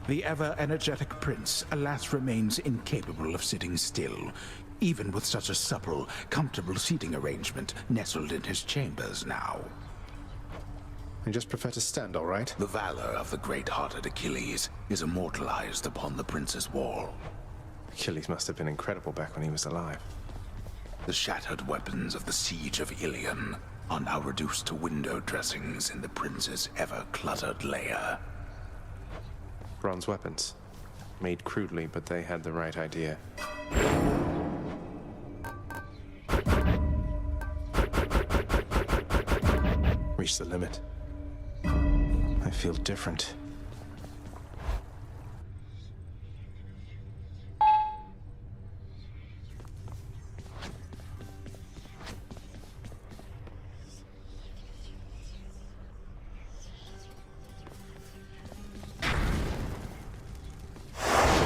The ever-energetic prince, alas, remains incapable of sitting still, even with such a supple, comfortable seating arrangement nestled in his chambers now. I just prefer to stand, all right? The valor of the great-hearted Achilles is immortalized upon the prince's wall. Achilles must have been incredible back when he was alive. The shattered weapons of the siege of Ilion are now reduced to window dressings in the prince's ever-cluttered lair. Bronze weapons. Made crudely, but they had the right idea. Reached the limit. I feel different.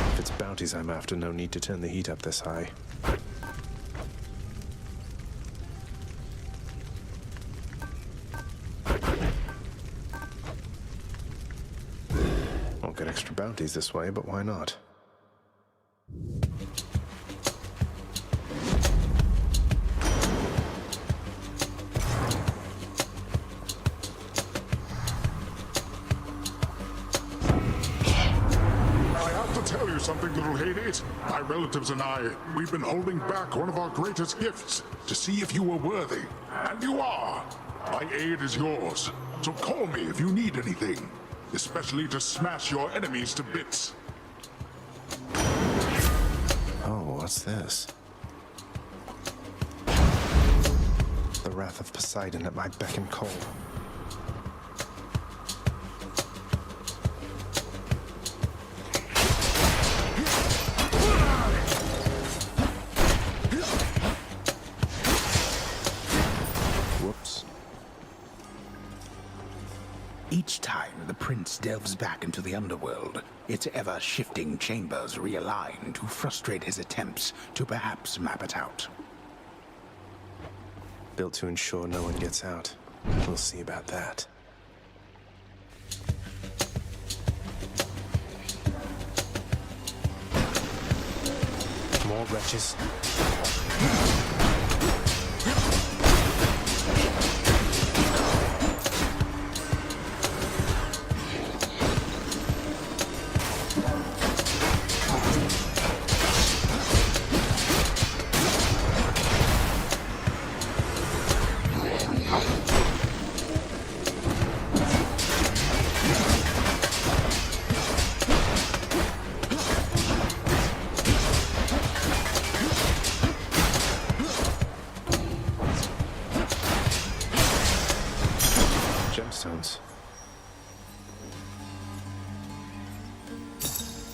If it's bounties I'm after, no need to turn the heat up this high. Won't get extra bounties this way, but why not? Tell you something, little Hades. My relatives and I, we've been holding back one of our greatest gifts to see if you were worthy. And you are. My aid is yours. So call me if you need anything, especially to smash your enemies to bits. Oh, what's this? The wrath of Poseidon at my beck and call. Each time the prince delves back into the underworld, its ever-shifting chambers realign to frustrate his attempts to perhaps map it out. Built to ensure no one gets out. We'll see about that. More wretches. gravestones.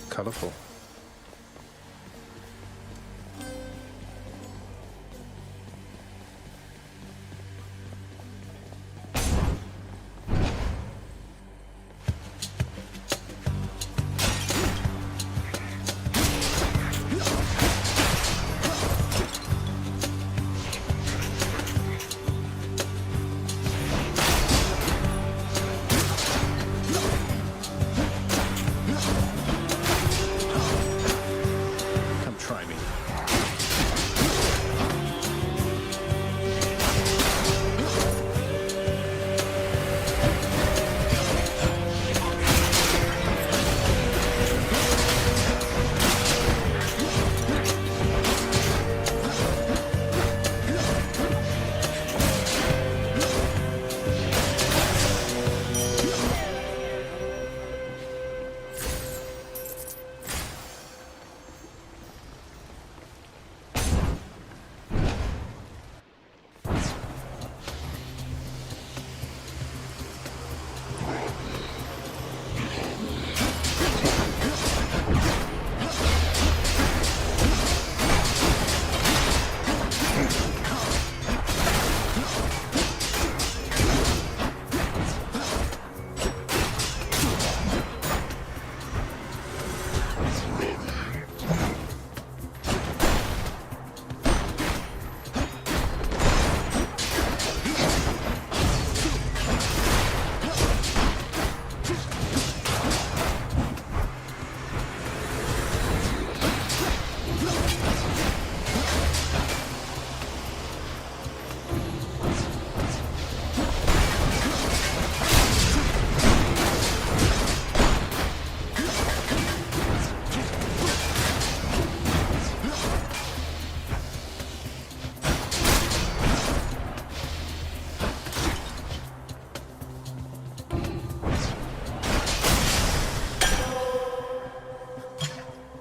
Colorful.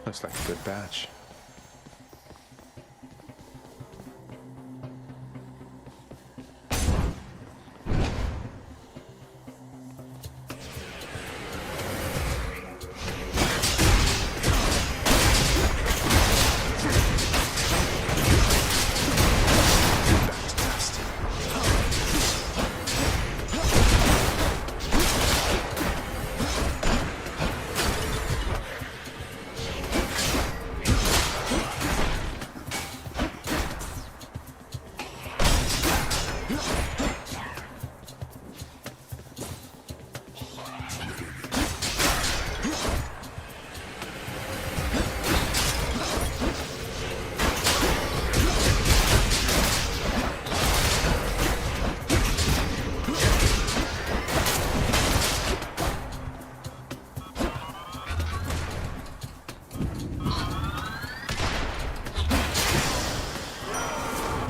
Looks like a good batch.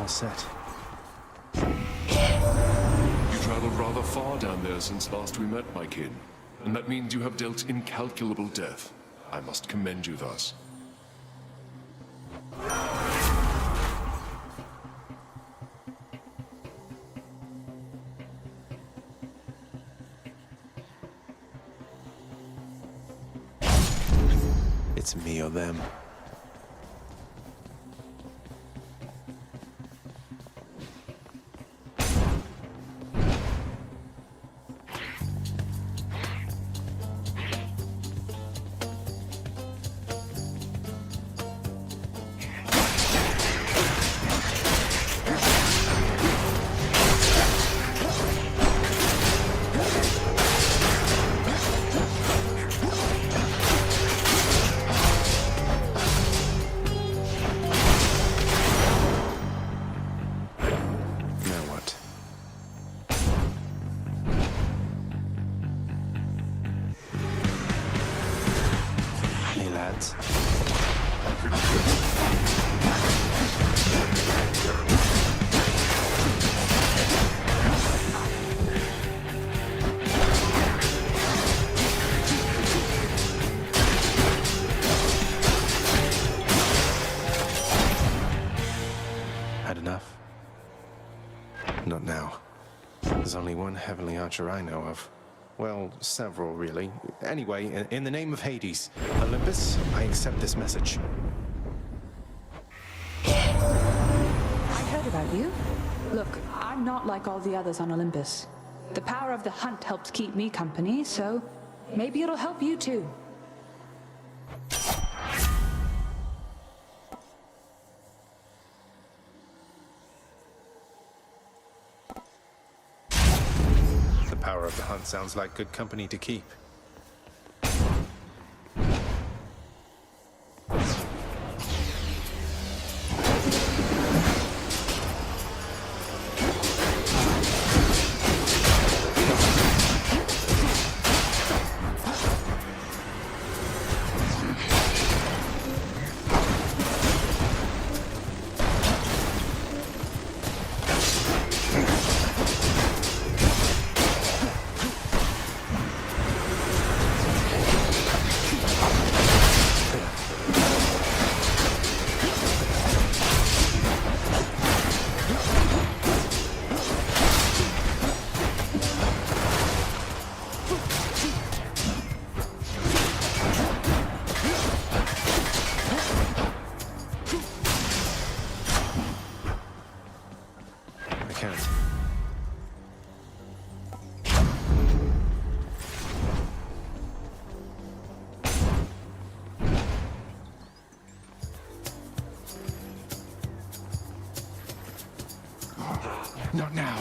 Set. You've traveled rather far down there since last we met, my kin. And that means you have dealt incalculable death. I must commend you thus. It's me or them. Had enough? Not now. There's only one heavenly archer I know of. Well, several, really. Anyway, in the name of Hades, Olympus, I accept this message. I heard about you. Look, I'm not like all the others on Olympus. The power of the hunt helps keep me company, so maybe it'll help you too. The power of the hunt sounds like good company to keep. Not now.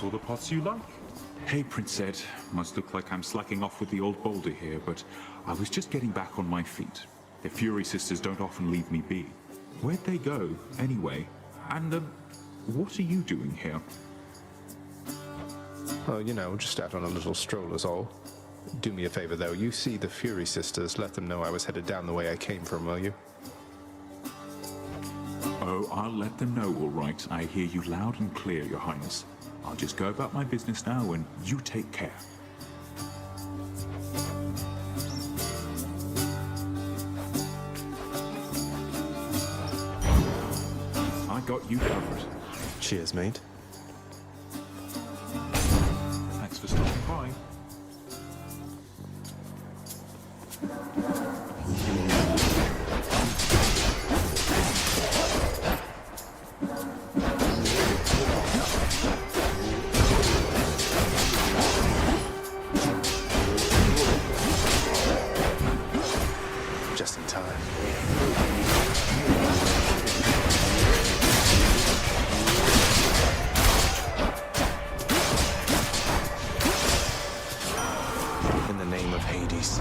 All the pots you like. Hey, Prince Ed. Must look like I'm slacking off with the old boulder here, but I was just getting back on my feet. The Fury Sisters don't often leave me be. Where'd they go, anyway? And, what are you doing here? Oh, you know, just out on a little stroll is all. Do me a favor, though. You see the Fury Sisters, let them know I was headed down the way I came from, will you? Oh, I'll let them know, all right. I hear you loud and clear, Your Highness. I'll just go about my business now, and you take care. I got you covered. Cheers, mate. Thanks for stopping by. Just in time. In the name of Hades.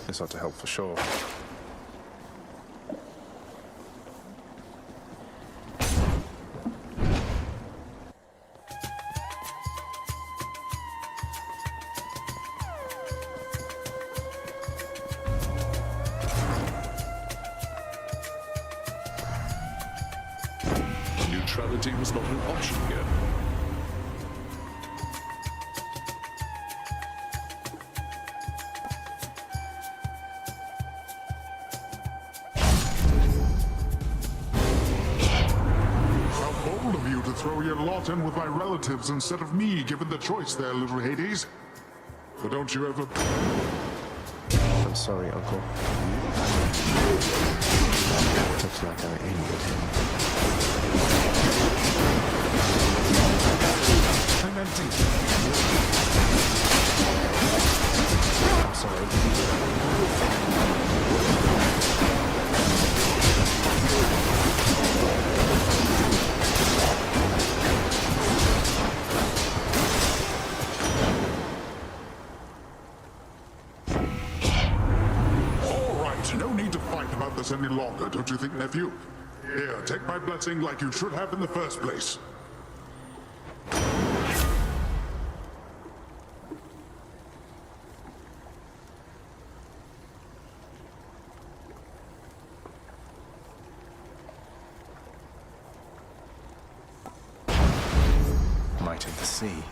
This ought to help for sure. New Neutrality was not an option here. Throw your lot in with my relatives instead of me, given the choice there, little Hades. But don't you ever... I'm sorry, Uncle. Looks like I aimed at him. I'm empty. I'm sorry. Any longer, don't you think, nephew? Here, take my blessing like you should have in the first place. Might of the sea.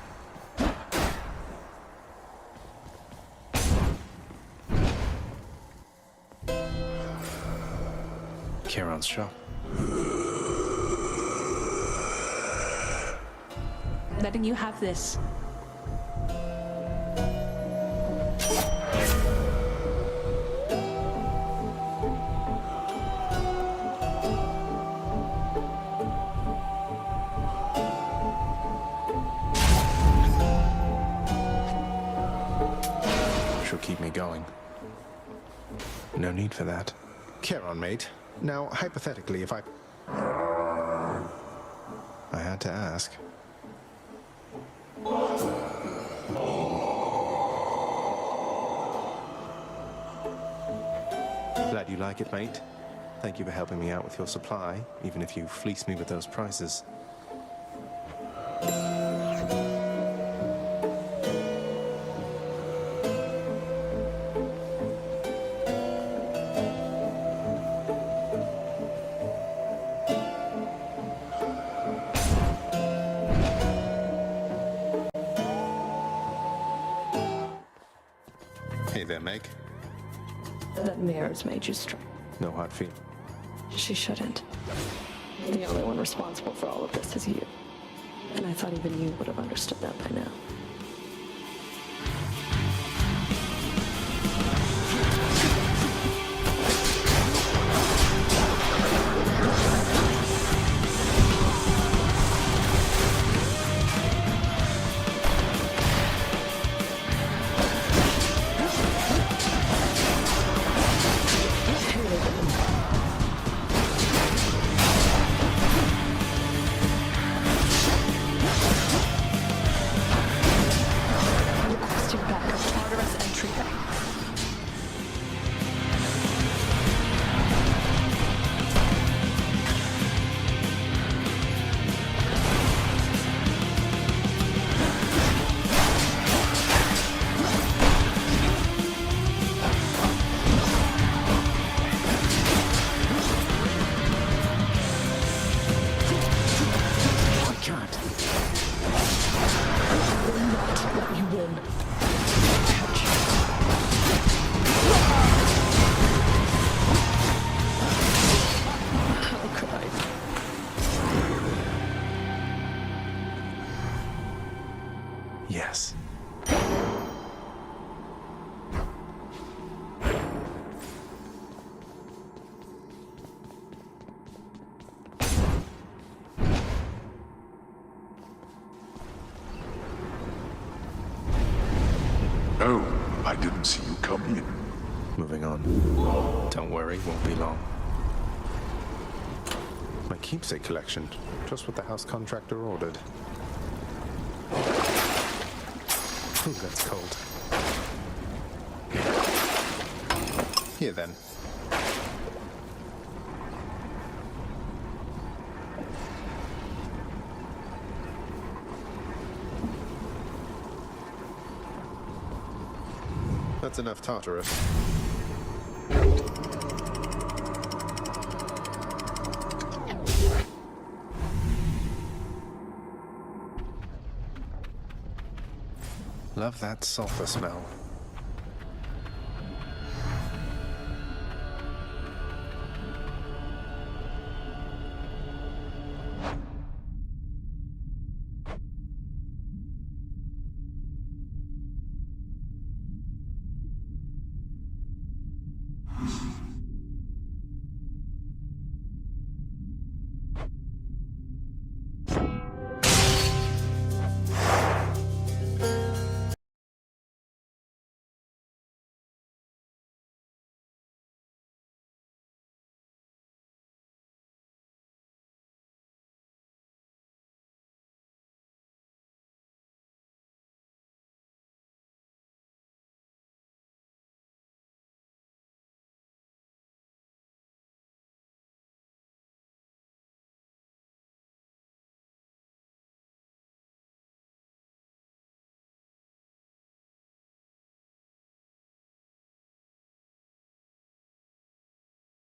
Charon's shop. Letting you have this. She'll keep me going. No need for that. Charon, mate. Now, hypothetically, if I had to ask. Glad you like it, mate. Thank you for helping me out with your supply, even if you fleece me with those prices. Hey there, Meg. That mirror's made you strong. No hard feelings. She shouldn't. The only one responsible for all of this is you. And I thought even you would have understood that by now. Yes. Oh, I didn't see you come in. Moving on. Don't worry, won't be long. My keepsake collection. Just what the house contractor ordered. Ooh, that's cold. Here then. That's enough Tartarus. Love that sulfur smell.